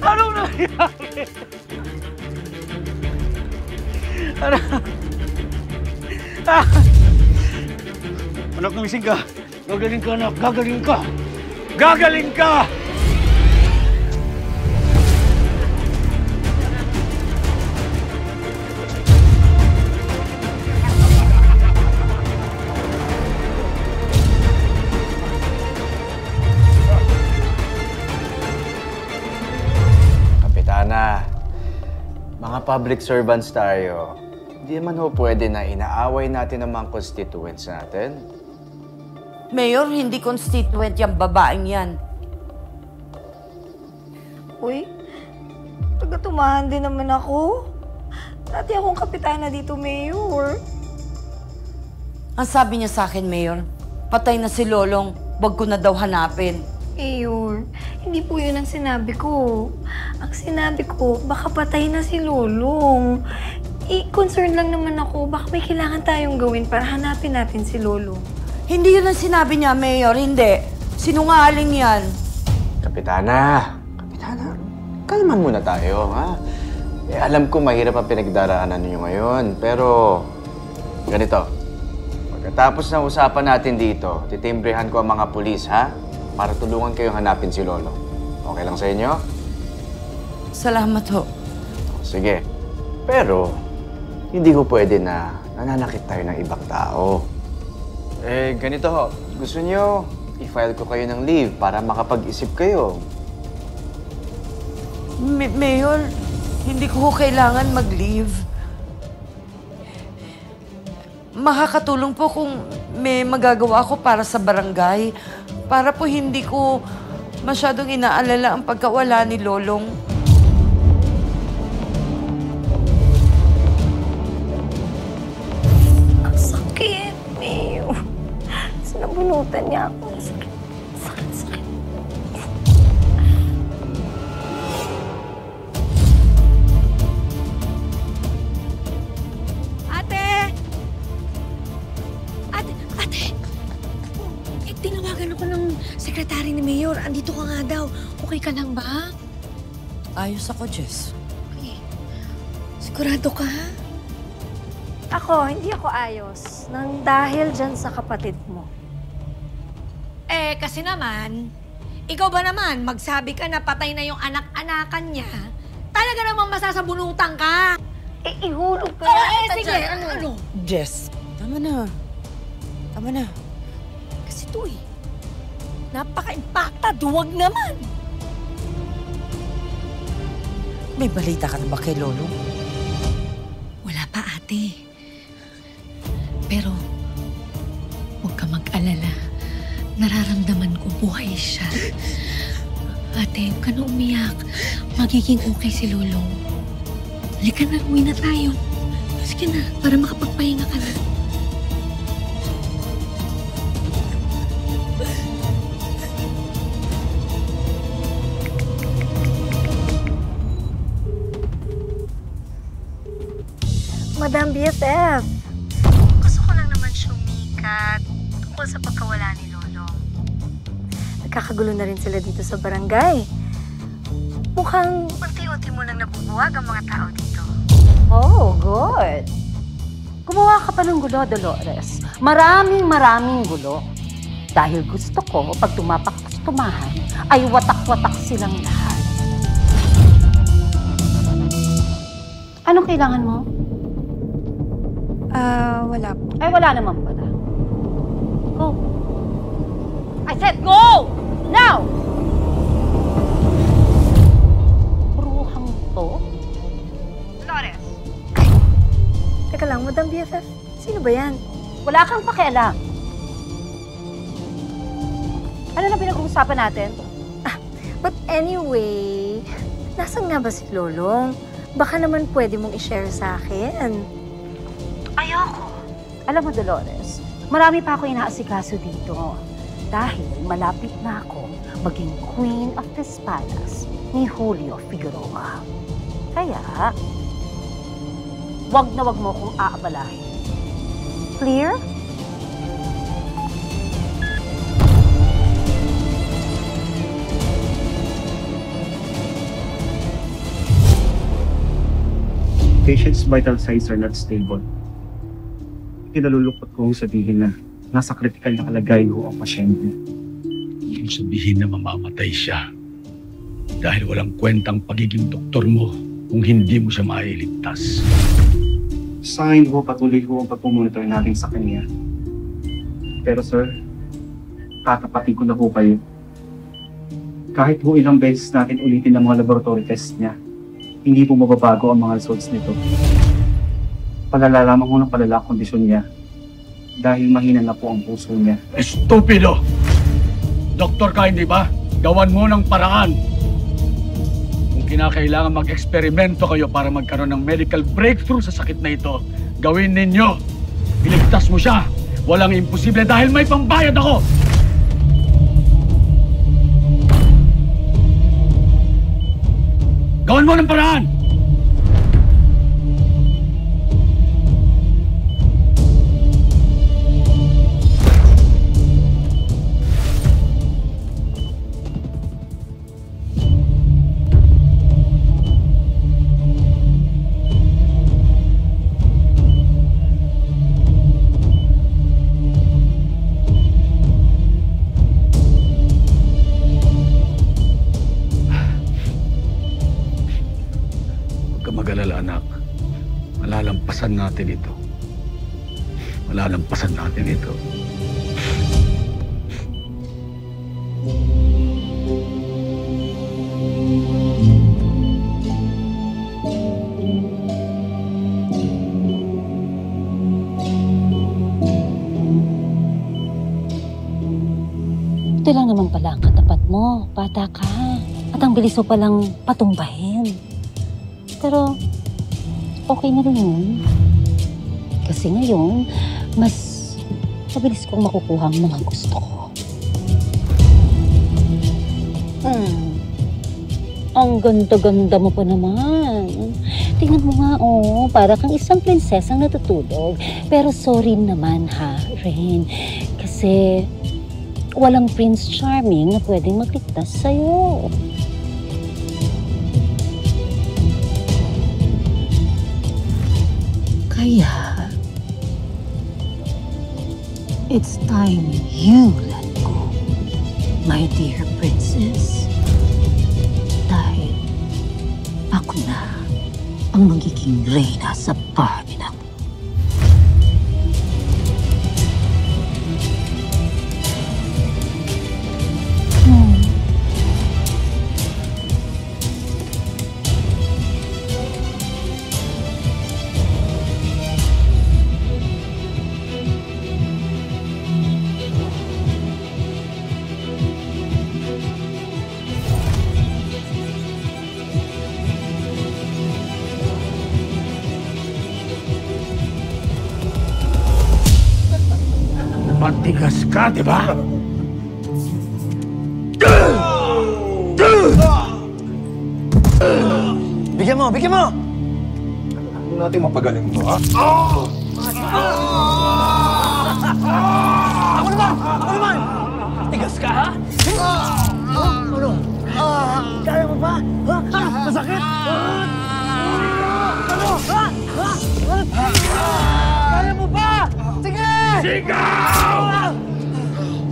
Anong nangyari? Anak, gumising ka. Gagaling ka, anak. Gagaling ka. Gagaling ka! Kapitana, mga public servants tayo. Hindi naman ho pwede na inaaway natin ang mga constituents natin. Mayor, hindi constituent yung babaeng yan. Uy, taga-tumahan din naman ako. Dati akong kapitana dito, Mayor. Ang sabi niya sa akin, Mayor, patay na si Lolong, wag ko na daw hanapin. Mayor, hindi po yun ang sinabi ko. Ang sinabi ko, baka patay na si Lolong. Concerned lang naman ako, baka may kailangan tayong gawin para hanapin natin si Lolong. Hindi yun ang sinabi niya, Mayor. Hindi. Sinungaling yan. Kapitana, kalman muna tayo, ha? Alam ko mahirap ang pinagdaraanan ninyo ngayon, pero ganito. Pagkatapos ng usapan natin dito, titimbrehan ko ang mga pulis, ha? Para tulungan kayong hanapin si Lolo. Okay lang sa inyo? Salamat ho. Sige. Pero, hindi ko pwede na nananakit tayo ng ibang tao. Ganito ho. Gusto niyo, i-file ko kayo ng leave para makapag-isip kayo. Mayor, hindi ko kailangan mag-leave. Makakatulong po kung may magagawa ko para sa barangay. Para po hindi ko masyadong inaalala ang pagkawala ni Lolong. Ang sakit, Mayor. Sinabunutan niya ako. Sakit. Sekretary ni Mayor, andito ka nga daw. Okay ka lang ba? Ayos ako, Jess. Okay. Sigurado ka, ha? Ako, hindi ako ayos. Nang dahil dyan sa kapatid mo. Eh, kasi naman, ikaw ba naman, magsabi ka na patay na yung anak-anakan niya, talaga namang masasabunutan ka. Eh, ihulog ka. Sige, ano? Jess, tama na. Tama na. Kasi ito eh, napaka-impacta, duwag naman. May balita ka na ba kay Lolo? Wala pa, ate. Pero, huwag ka mag-alala. Nararamdaman ko buhay siya. Ate, huwag ka na umiyak. Magiging okay si Lolo. Halika na, uwi na tayo. Sige na, para makapagpahinga ka na. Madam BFF, gusto ko lang naman sumikat tungkol sa pagkawala ni Lolo. Nagkakagulo na rin sila dito sa barangay. Mukhang unti-unti mo nang nabubuwag ang mga tao dito. Oh, good. Gumawa ka pa ng gulo, Dolores. Maraming gulo. Dahil gusto ko, pag tumapak sa tumahan, ay watak-watak silang lahat. Anong kailangan mo? Wala po. Ay, wala naman pala. Go. I said go! Now! Bruhang to? Dolores. Teka lang, Madam BFF. Sino ba yan? Wala kang pakialam. Ano na pinag-uusapan natin? But anyway, nasan nga ba si Lolong? Baka naman pwede mong i-share sa akin. Ayoko. Alam mo, Dolores, marami pa ako inaasikaso dito. Dahil malapit na ako maging Queen of this Palace ni Julio Figueroa. Kaya, wag na wag mo akong aabalahin. Clear? Patient's vital signs are not stable. Kinalulungkot ko sabihin na nasa critical na kalagayan ho ang pasyente. Ibig sabihin na mamamatay siya dahil walang kwentang pagiging doktor mo kung hindi mo siya mailigtas. Sa akin ho, patuloy ho ang pagpumonitor natin sa kanya. Pero sir, tatapatin ko na ho kayo. Kahit ho ilang beses natin ulitin ang mga laboratory test niya, hindi po mababago ang mga results nito. Palala lamang ho ng palala ang kondisyon niya dahil mahina na po ang puso niya. Estupido! Doktor ka, hindi ba? Gawan mo ng paraan. Kung kinakailangan mag-eksperimento kayo para magkaroon ng medical breakthrough sa sakit na ito, gawin ninyo. Iligtas mo siya. Walang imposible dahil may pambayad ako. Gawan mo ng paraan! Mag-alala, anak. Malalampasan natin ito. Malalampasan natin ito. Ito lang naman pala ang katapat mo. Bata ka. At ang bilis mo palang patumbahin. Pero, okay na rin yun. Kasi ngayon, mas mabilis kong makukuha ang mga gusto ko. Ang ganda-ganda mo pa naman. Tingnan mo nga, para kang isang prinsesang natutulog. Pero sorry naman ha, Rain. Kasi walang Prince Charming na pwedeng magligtas sa'yo. Kaya, it's time you let go, my dear princess. Dahil ako na ang magiging reyna sa bahay na. Matigas ka, di ba? Bigyan mo! Bigyan mo! Ano natin mapagaling mo, ha? Ako naman! Ako naman! Tigas ka, ha? Ano? Kaya mo ba? Masakit? Ano? Kaya mo ba? Sige! Sigaw!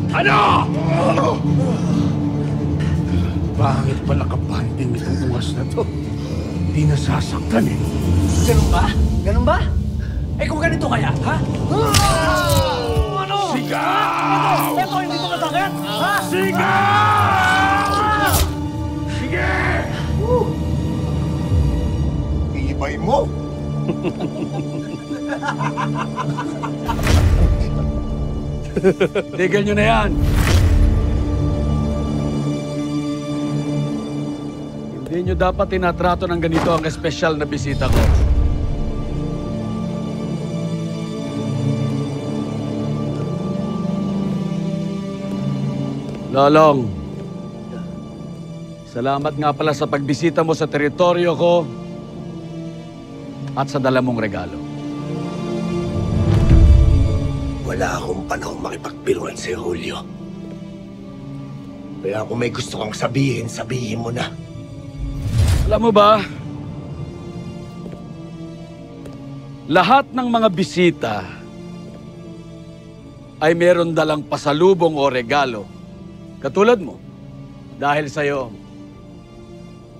Ano? Bakit pala kabanding itong ungas na to? Hindi nasasaktan eh. Ganun ba? Ganun ba? Eh kung ganito kaya, ha? Ano? Sigaw! Ito, hindi ito masakit? Ha? Sigaw! Sige! Iibay mo! Tigil nyo na yan. Hindi nyo dapat tinatrato ng ganito ang espesyal na bisita ko. Lolong, salamat nga pala sa pagbisita mo sa teritoryo ko at sa dala mong regalo. Wala akong panahon makipagbiruan sa'yo, Julio. Kaya kung may gusto kang sabihin, sabihin mo na. Alam mo ba, lahat ng mga bisita ay meron dalang pasalubong o regalo. Katulad mo, dahil sa'yo,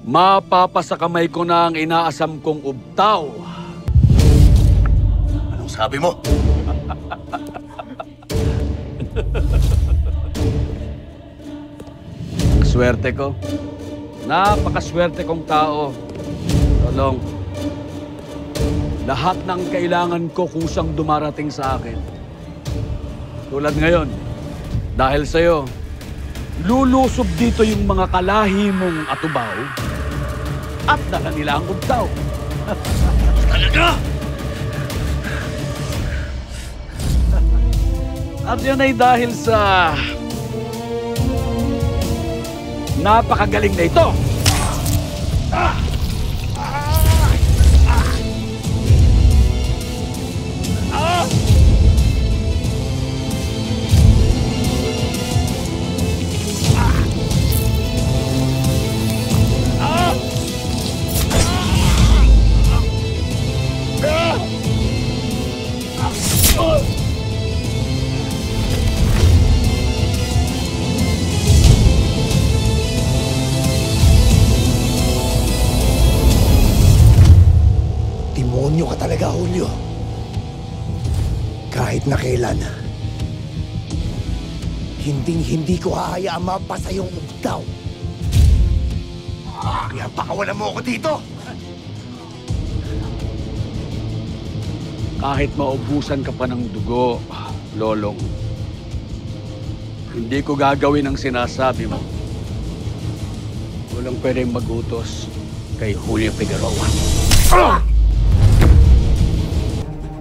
mapapasakamay ko na ang inaasam kong ubtaw. Anong sabi mo? Swerte ko. Napakaswerte kong tao. Tolong, lahat ng kailangan ko kusang dumarating sa akin. Tulad ngayon, dahil sa'yo, lulusob dito yung mga kalahi mong atubaw at dala nila ang ubtaw. Talaga? At yun ay dahil sa napakagaling na ito. Demonyo ka talaga, Julio. Kahit na kailan, hindi ko hahayaan mapasa yung ubtaw. Kaya pakawalan mo ako dito! Kahit maubusan ka pa ng dugo, Lolong, hindi ko gagawin ang sinasabi mo. Walang pwedeng mag-utos kay Julio Figueroa.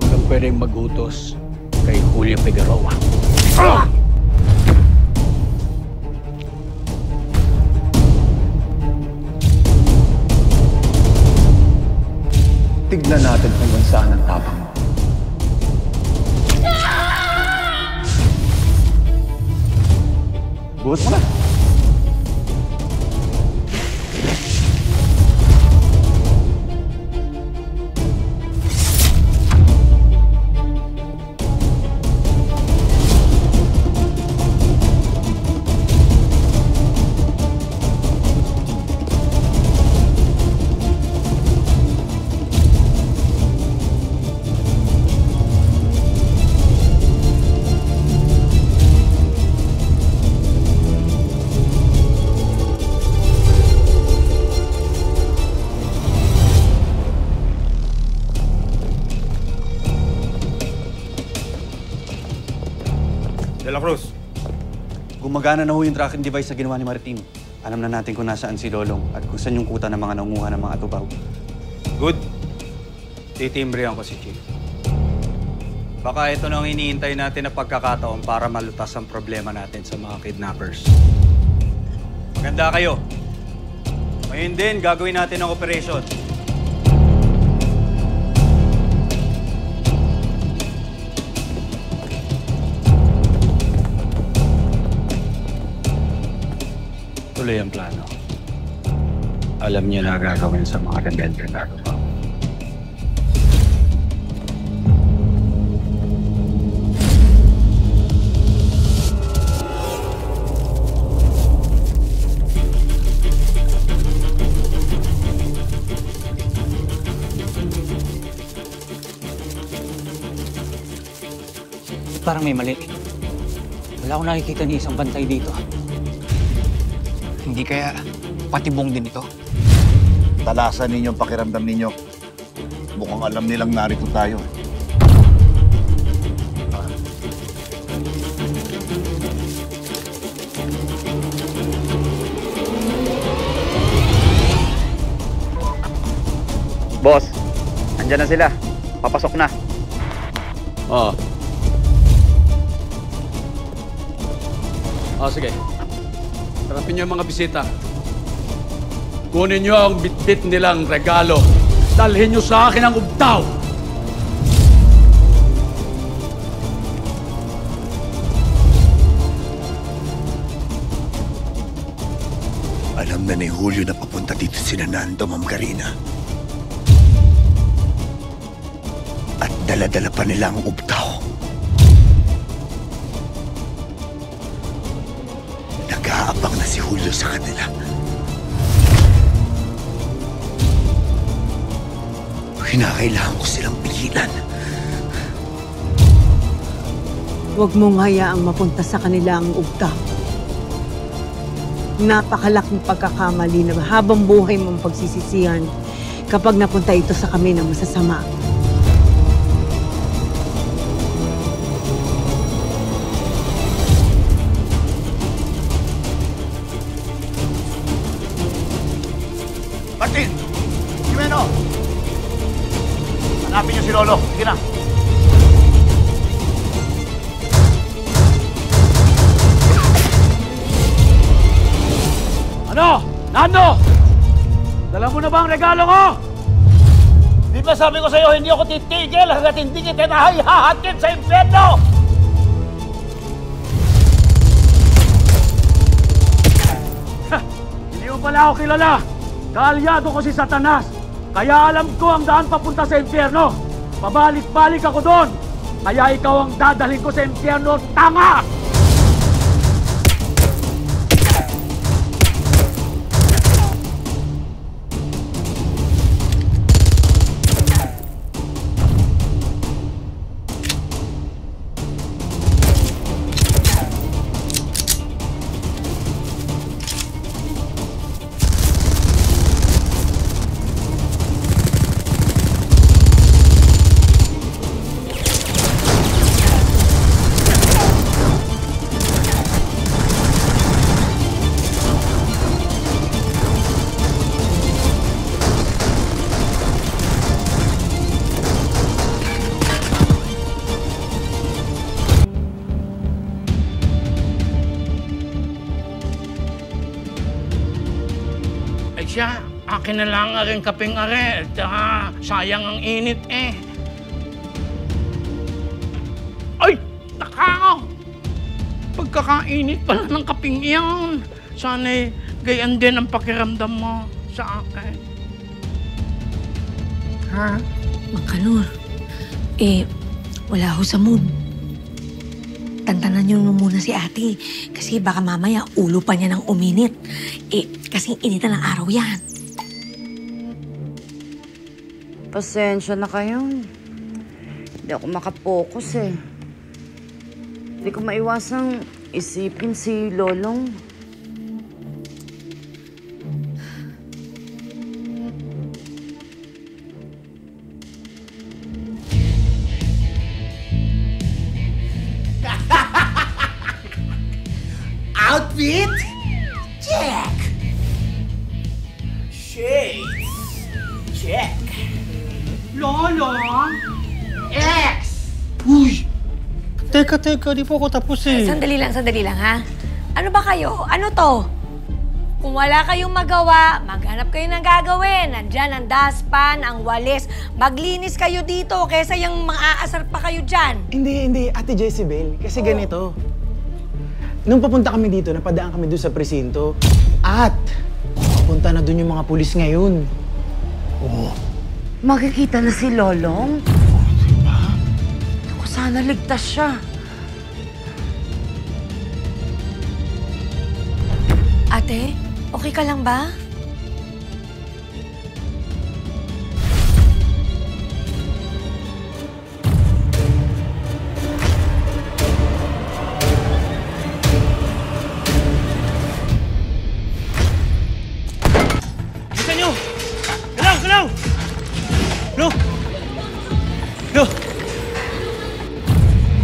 Walang pwedeng mag-utos kay Julio Figueroa. Tignan natin kung saan ang tapang mo. Buhat mo na. De La Cruz, gumagana na ho yung tracking device na ginawa ni Maritim. Alam na natin kung nasaan si Lolong at kung saan yung kuta ng mga nanguha ng mga tubaw. Good. Titimbrihan ko si Chief. Baka ito na ang iniintay natin na pagkakataon para malutas ang problema natin sa mga kidnappers. Maganda kayo. Ngayon din, gagawin natin ang operation. Tuloy ang plano. Alam niyo na gagawin sa mga rebelde na pa. Parang may mali. Wala akong nakikita ni isang bantay dito. Hindi kaya patibong din ito? Talasan ninyo ang pakiramdam ninyo. Mukhang alam nilang narito tayo. Boss, andyan na sila. Papasok na. Oo. Sige. Harapin niyo ang mga bisita. Kunin niyo ang bitbit nilang regalo. Dalhin niyo sa akin ang ubtaw. Alam na ni Julio na papunta dito si Nando, Ma'am Karina. At dala-dala pa nila ang ubtaw. Nag-aabang na si Julio sa kanila. Kinakailangan ko silang pigilan. Huwag mong hayaang mapunta sa kanila ang ubtaw. Napakalaking pagkakamali na habang buhay mong pagsisisihan kapag napunta ito sa kami ng masasama. Martin! Jimeno! Hanapin niyo si Lolo. Sige na. Ano? Nando! Dala mo na ba ang regalo ko? Di ba sabi ko sa'yo, hindi ako titigil hanggat hindi kita nahahahatid sa impyerno! Hindi mo pala ako kilala. Kaalyado ko si Satanas. Kaya alam ko ang daan papunta sa impyerno. Pabalik-balik ako doon. Kaya ikaw ang dadalhin ko sa impyerno, tanga! Siya, akin na lang ang kapeng are. Tsaka sayang ang init eh. Ay! Nakakaw! kakainit pala ng kaping iyan. Sana'y gayan din ang pakiramdam mo sa akin. Ha? Mangkalor, wala ho sa mood. Tantanan niyo muna si ate. Kasi baka mamaya ulo pa niya ng uminit. Kasi initan ng araw yan. Pasensya na kayo. Hindi ako makapokus eh. Hindi ko maiwasang isipin si Lolong. Outfit? Check! Shades? Check! Lolo! X! Uy! Teka, di po ako tapos eh. Sandali lang ha. Ano ba kayo? Ano to? Kung wala kayong magawa, maghanap kayo ng gagawin. Nandyan ang dustpan, ang walis. Maglinis kayo dito kaysa yung maaasar pa kayo dyan. Hindi, Ate Jezebel. Kasi ganito. Nung papunta kami dito, napadaan kami doon sa presinto. At papunta na doon yung mga pulis ngayon. Oh. Makikita na si Lolong? Diba? Ako, sana ligtas siya. Ate, okay ka lang ba?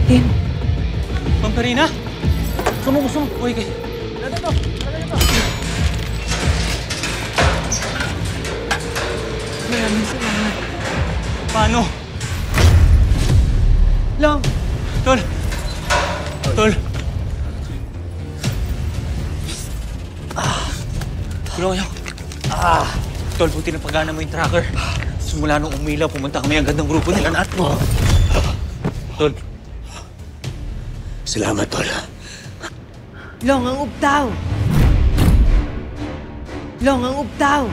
Tim! Pamperina? Sumog. Uy, kay. Dito. Maraming salamat. Paano? Lang! Tol! Tulungan niyo. Tol, buti na pagana mo yung tracker. Simula nung umilaw, pumunta kami agad ng grupo nila lahat mo. Tol. Salamat, Tol. Long ang ubtaw! Long ang ubtaw!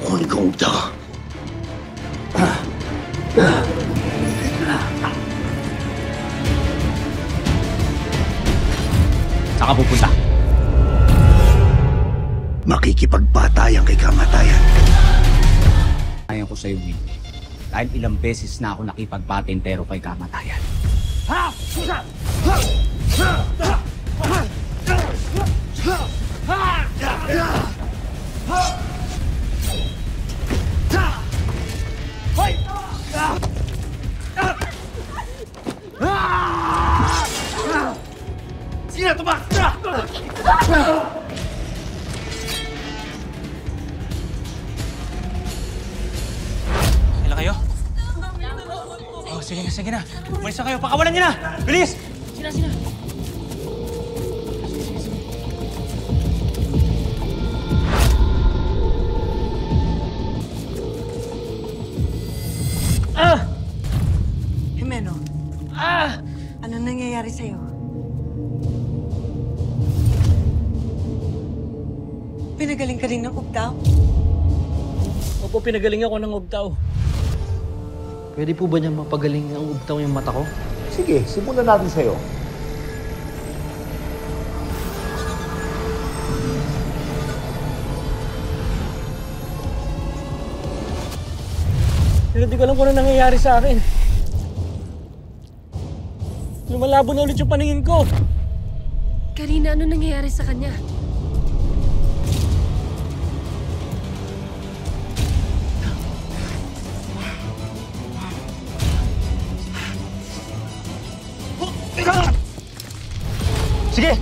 Kunin ko ubtaw. Saan ka pupunta? Makikipagbatayan kay kamatayan. Ayaw ko sa'yo, Will. Dahil ilang beses na ako nakipagpatentero kay kamatayan. Sino tumak? Kailan kayo? Oh, sige na. Umalis na kayo. Pakawalan niyo na! Bilis! Sina. Jimeno. Ano nangyayari sa'yo? Pinagaling ka rin ng ubtaw? Opo, pinagaling ako ng ubtaw. Pwede po ba niya mapagaling ng ubtaw yung mata ko? Sige, simulan natin sa'yo. Pero di ko alam kung ano nangyayari sa akin. Lumalabo na ulit yung paningin ko. Karina, ano nangyayari sa kanya? Sige!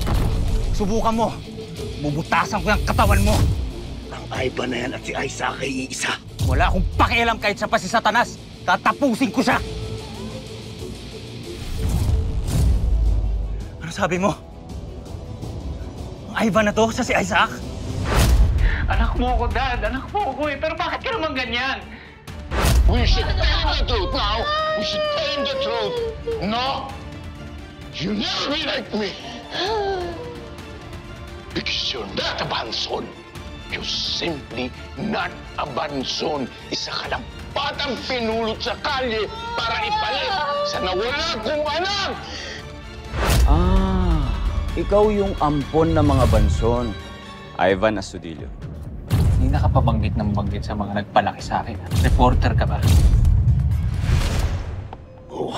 Subukan mo. Bubutasan ko yung katawan mo. Ang Ivan na yan at si Isaac ay iisa. Wala akong pakialam kahit sa pa si Satanas. Tatapusin ko siya. Ano sabi mo? Ang Ivan na to sa si Isaac? Anak mo ako, Dad. Anak mo ako eh. Pero bakit ka naman ganyan? We should tell him the truth now. We should tell him the truth. No, you never be like me. Because you're not a Banson. You're simply not a Banson. Isa ka lang batang pinulot sa kalye para ipalit sa nawala kong anak. Ah, ikaw yung ampon ng mga Banson. Ivan Astudillo. Hindi na ka pa banggit ng banggit sa mga nagpalaki sa akin. Reporter ka ba? Oo.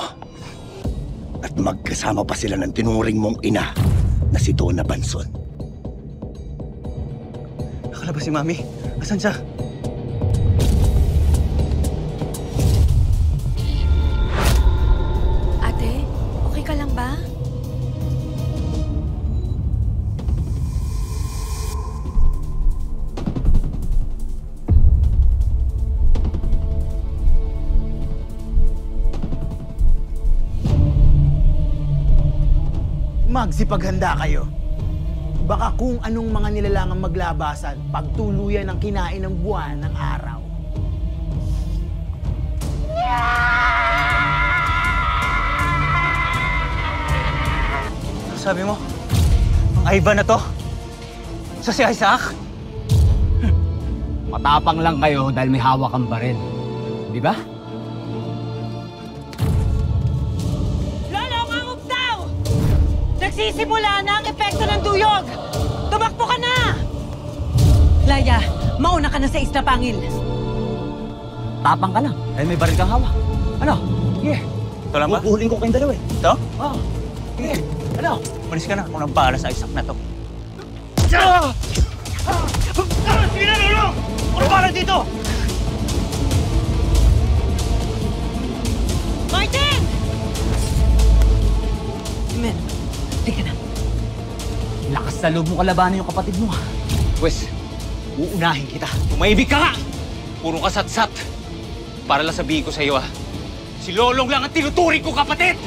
At magkasama pa sila ng tinuring mong ina na si Donna Banson. Nakala ba si Mami? Asan siya? Ate, okay ka lang ba? Magsipaghanda kayo. Baka kung anong mga nilalangang maglabasan, pagtuluyan ng kinain ng buwan ng araw. Sabi mo, ang Ivan na to? Sa si Isaac? Matapang lang kayo dahil may hawak ang baril. Di ba? Nagsisimula na ang epekto ng duyog! Tumakbo ka na! Laya, mauna ka na sa Isla Pangil. Tapang ka lang dahil may baril kang hawak. Ano? Sige. Ito lang ba? Bubuhuling ko kayong dalawa eh. Ito? Oo. Sige. Ano? Malis ka na. Ako nang bahala sa Isaac na to. Sige na, Lolo! Ano ba lang dito? Martin! Men, tika na. Lakas sa loob mo kalabanan yung kapatid mo. Wes, uunahin kita. Tumaibig ka nga! Puro kasat-sat. Para lang sabihin ko sa iyo, si Lolong lang ang tinuturing ko, kapatid!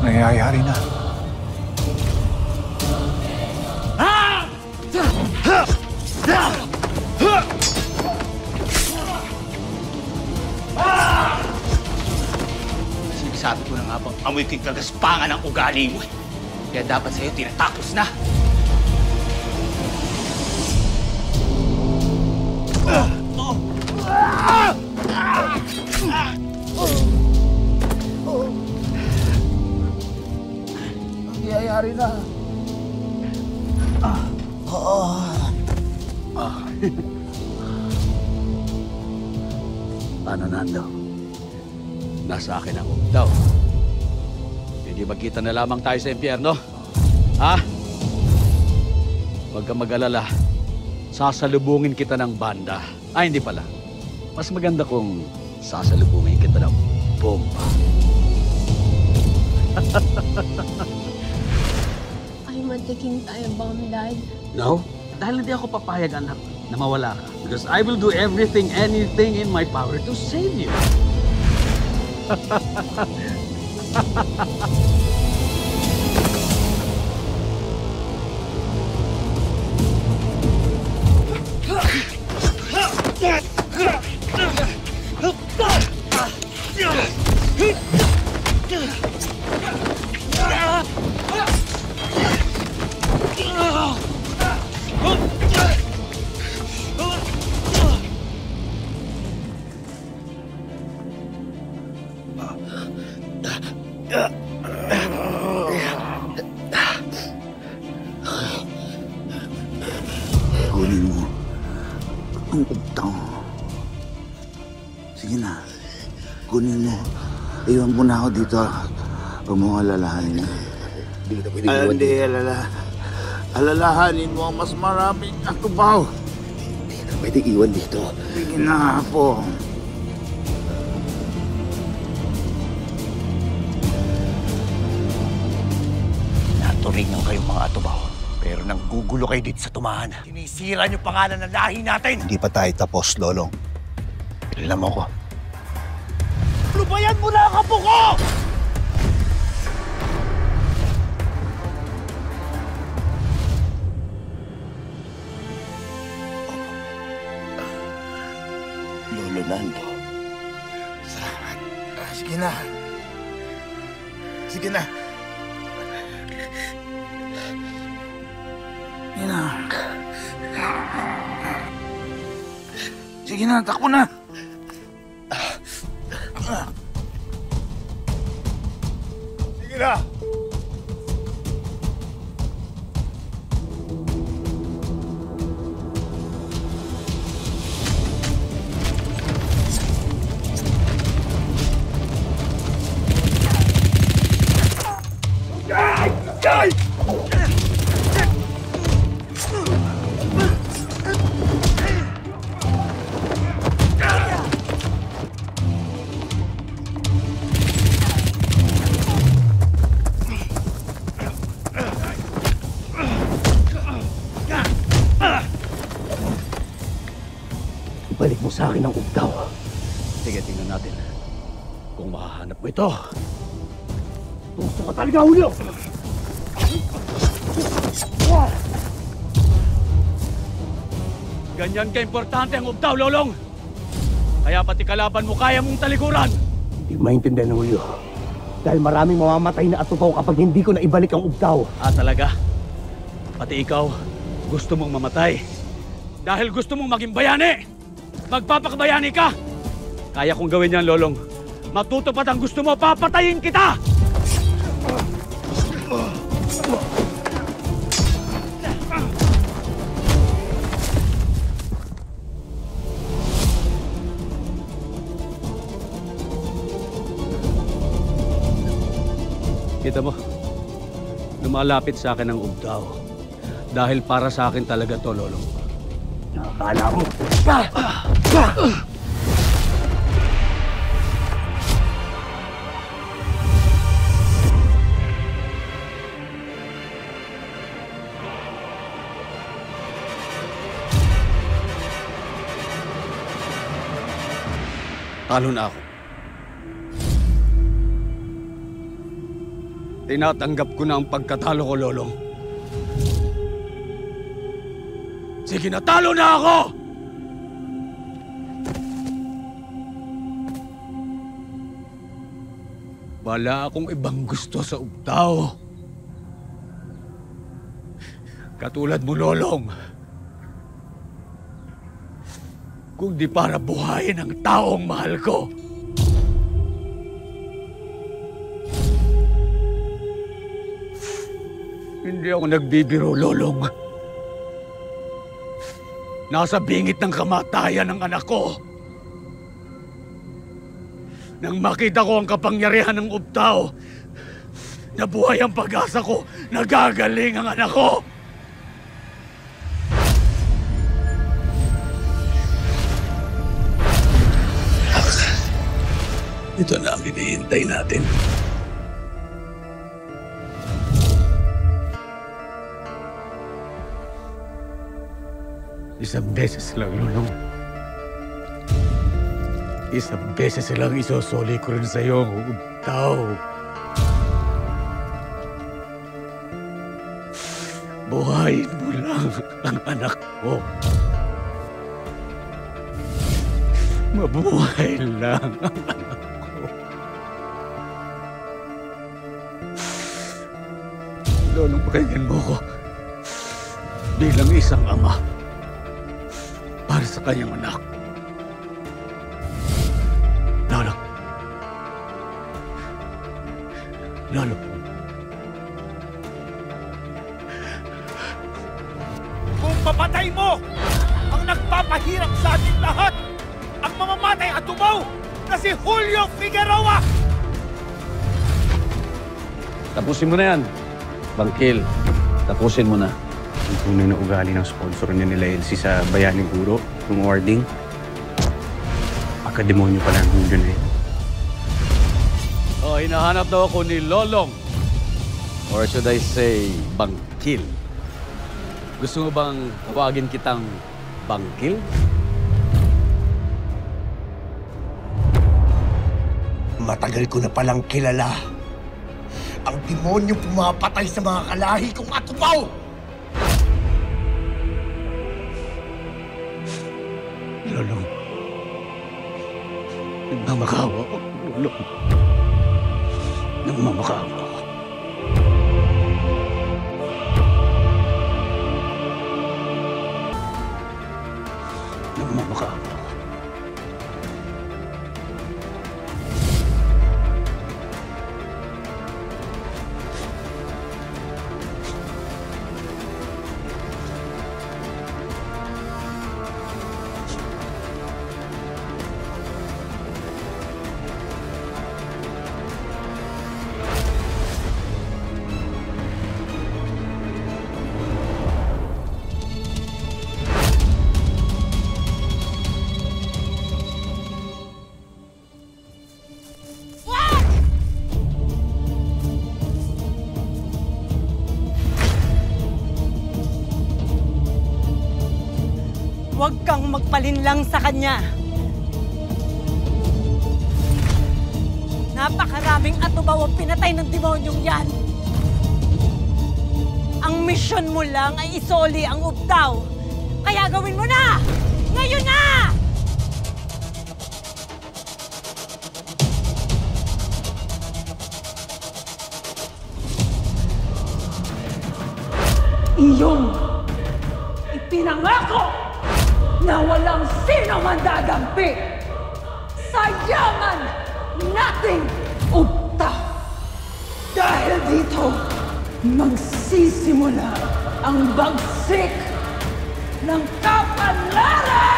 Nangyayari na. Sinasabi ko na nga bang amoy ko'y kagaspangan ng ugali mo. Kaya dapat sa'yo tinatapos na. Nangyayari na. Ano, Nando? Nasa akin ang daw. Hindi magkita na lamang tayo sa impyerno? Ha? Huwag kang mag-alala. Sasalubungin kita ng banda. Ay, hindi pala. Mas maganda kung sasalubungin kita ng bomba. Ay, matiking tayo, Bang Dad. No? Dahil hindi ako papayag, anak, na mawala ka. Because I will do everything, anything in my power to save you. Ang utang. Sige na. Kunin mo. Iwan mo na ako dito. Huwag mo alalahanin. Hindi kita pwede iwan dito. Hindi, alalahanin mo ang mas maraming atubaw. Hindi kita pwede iwan dito. Sige na po. Naturingan kayong mga atubaw. Pero nanggugulo kayo dito sa tumahan. Sinisira niyo pangalan ng lahi natin. Hindi pa tayo tapos, Lolong. Alam mo ko. Lubayan mo na ang apo ko! Lolo Nando. Salamat. Sige na. Sige na. Sige na. Sige na, takbo na. Sige na. Ay! Ibalik mo sa akin ang ugdaw. Sige, tingnan natin kung mahahanap mo ito. Gusto ka talaga, Julio! Ganyan ka-importante ang ugdaw, Lolong! Kaya pati kalaban mo kaya mong talikuran! Hindi maintindihan ng Julio. Dahil maraming mamamatay na atupaw kapag hindi ko na ibalik ang ugdaw. Ah, talaga? Pati ikaw, gusto mong mamatay? Dahil gusto mong maging bayani! Magpapakabayani ka! Kaya kong gawin yan, Lolong. Matutupad ang gusto mo, papatayin kita! Kita mo, lumalapit sa akin ang ugdaw. Dahil para sa akin talaga to, Lolong. Nakakala mo. Talo na ako. Tinatanggap ko na ang pagkatalo ko, Lolong. Sige, natalo na ako! Wala akong ibang gusto sa ugtaw. Katulad mo, Lolong. Kung di para buhayin ang taong mahal ko. Hindi ako nagbibiro, Lolong. Nasa bingit ng kamatayan ng anak ko. Nang makita ko ang kapangyarihan ng ugtaw, nabuhay ang pag-asa ko, nagagaling ang anak ko. Ito na ang hinihintay natin. Isang beses lang, Lolong. Isang beses lang isosoli ko rin sa'yo ang ugtaw. Buhayin mo lang ang anak ko. Mabuhay lang ang anak ko. Lolong, pakinggan mo ko. Bilang isang ama, para sa kanyang anak. Lolo. Lolo. Kung papatay mo ang nagpapakain nagpahirap sa ating lahat ang mamamatay at tumaw na si Julio Figueroa! Tapusin mo na yan. Bangkil, tapusin mo na. Ang tunay na ugali ng sponsor niya nila Elsie sa Bayaning Guro, yung warding. Pagka-demonyo pala ang Julio na yun. Oh, hinahanap daw ako ni Lolong. Or should I say, Bangkil. Gusto mo bang tawagin kitang Bangkil? Matagal ko na palang kilala ang demonyo pumapatay sa mga kalahi kong atupaw! Lolong. Nagmamakawa ako, Lolong. Nagmamakawa ako. Nagmamakawa ako. Huwag kang magpalinlang sa kanya. Napakaraming atubaw ang pinatay ng demonyong yan. Ang misyon mo lang ay isoli ang ubtaw. Kaya gawin mo na! Ngayon na! Iyong ipinangako na walang sino man dadampi sa yaman nating ubta. Dahil dito, magsisimula ang bagsik ng kapalaran!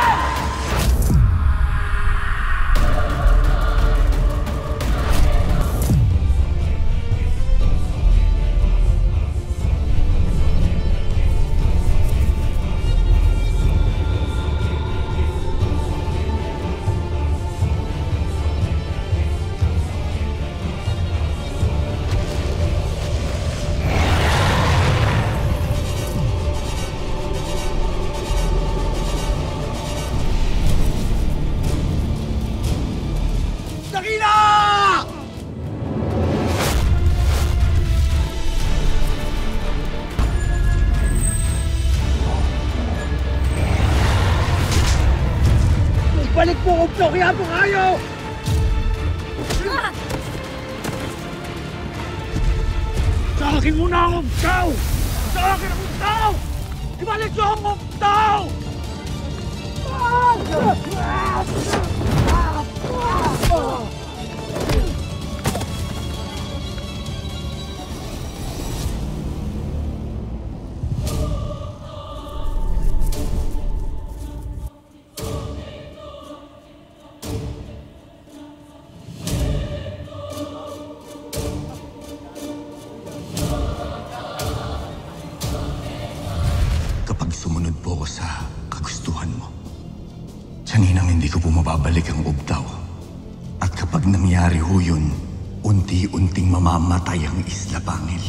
Balik po kung kaya po kayo! Sa akin muna ang ubtaw! Sa akin ang ubtaw! Ibalik niyo ang ubtaw! Kapag sumunod po ako sa kagustuhan mo, saninang hindi ko po mababalik ang ubtaw. At kapag nangyari ho yun, unti-unting mamamatay ang Isla Bangil.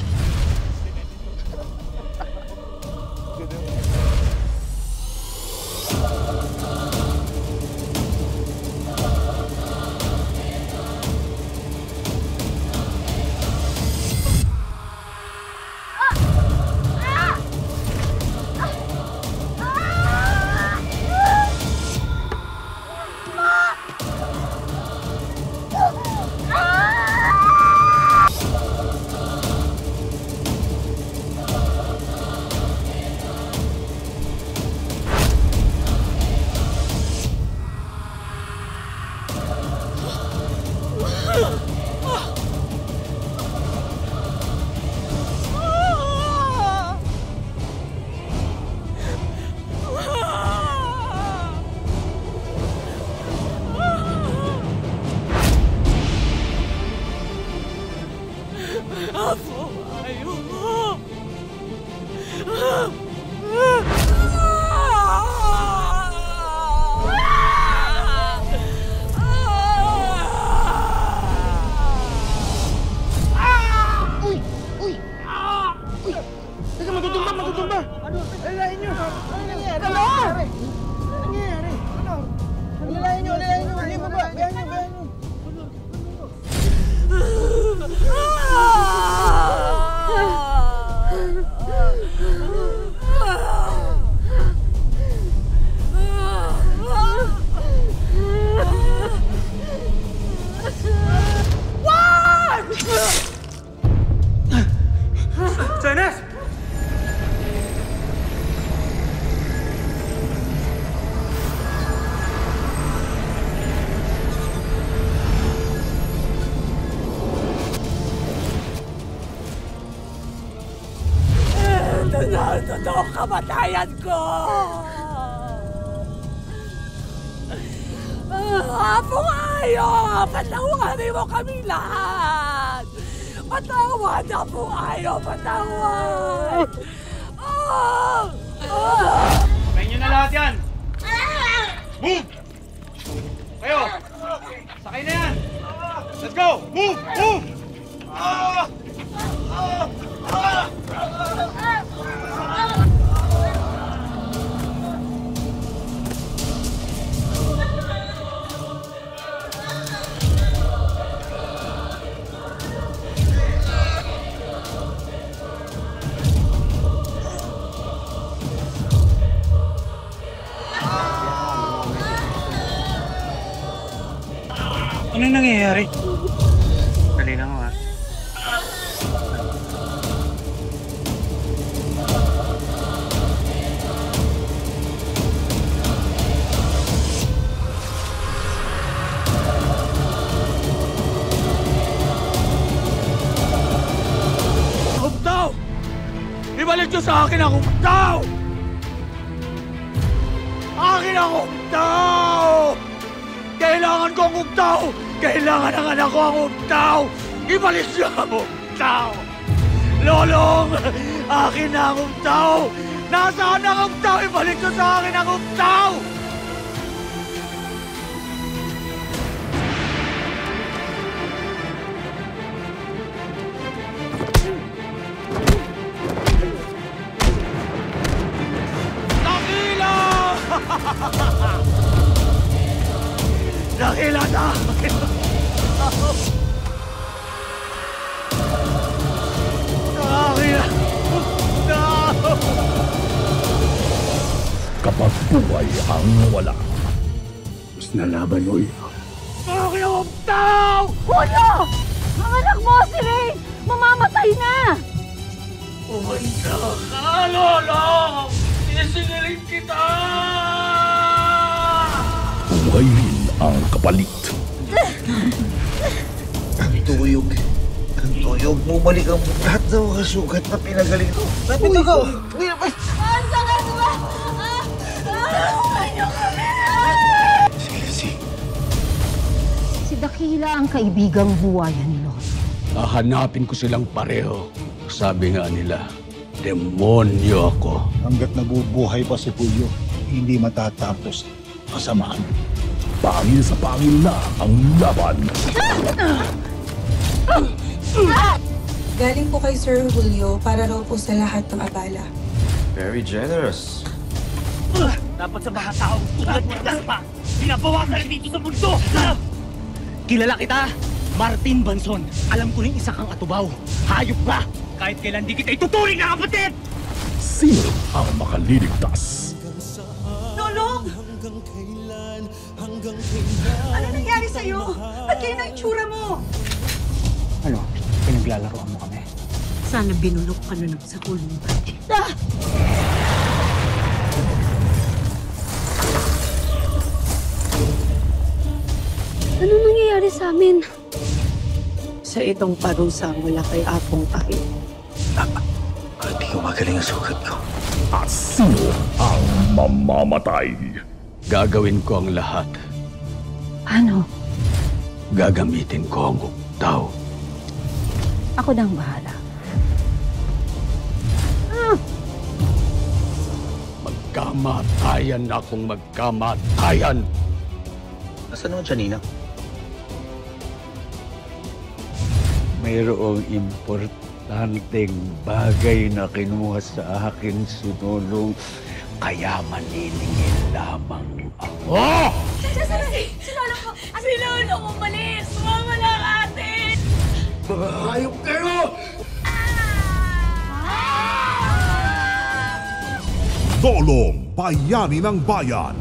kababayan ko! Apong Ayo, patawarin mo kami lahat! Patawad na po Ayo, patawad! Sabay niyo na lahat yan! Move! Kayo! Sakay na yan! Let's go! Move! Move! Anong nangyayari? Dali lang ha. Hugtaw! Ibalik niyo sa akin ang hugtaw! Akin ang hugtaw! Kailangan ko ang hugtaw! Kailangan ng anak ko ang hugtaw! Ibalik niyo ang hugtaw! Lolong! Akin na ang hugtaw! Nasaan ang hugtaw? Ibalik niyo sa akin ang hugtaw! Dakila na! Dakila! Kapag buhay ang wala, mas nalaban mo iyo. Bakit ang hugtaw? Julio! Ang anak mo, si Ray! Mamamatay na! Umanda ka, Lolo! Isigaling kita! Buhay rin ang kapalit. Ang tuyog. Ang tuyog mo. Balik ang lahat ng mga sugat na pinagaling ko. Napito ko! Hindi na ba? Ang sakit ba? Ano kami? Si Dakila ang kaibigang buhayan ni Lolo. Hahanapin ko silang pareho. Sabi nga nila, demonyo ako. Hanggat nabubuhay pa si Julio, hindi matatapos kasamaan. Pangil sa pangil na ang laban. Galing po kay Sir Julio para raw po sa lahat ng abala. Very generous. Dapat sa mga taong tulad mo pa, pinabawasan dito sa mundo! Kilala kita, Martin Banson. Alam ko rin isa kang atubaw. Hayop ka! Kahit kailan di kita ituturing na kapatid! Sino ang makaliligtas? Lolo! Ano nangyari sa'yo? Ba't kayo na itsura mo? Ano? Pinaglalaroan mo kami? Sana binulok ka na sa kulong bati. Ano nangyayari sa amin? Sa itong parusa mula kay Apong Ayo. Hindi ko magaling ang sugat ko. At sino ang mamamatay? Gagawin ko ang lahat. Ano? Gagamitin ko ang hugtaw. Ako na ang bahala. Magkamatayan akong magkamatayan. Nasaan naman siya, Nina? Mayroong importanteng bagay na kinuha sa akin si Lolong, kaya maniningil lamang ako. Si Lolo po! Si Lolo umalis! Mawala ka atin! Hayop kayo! Lolong, bayani ng bayan.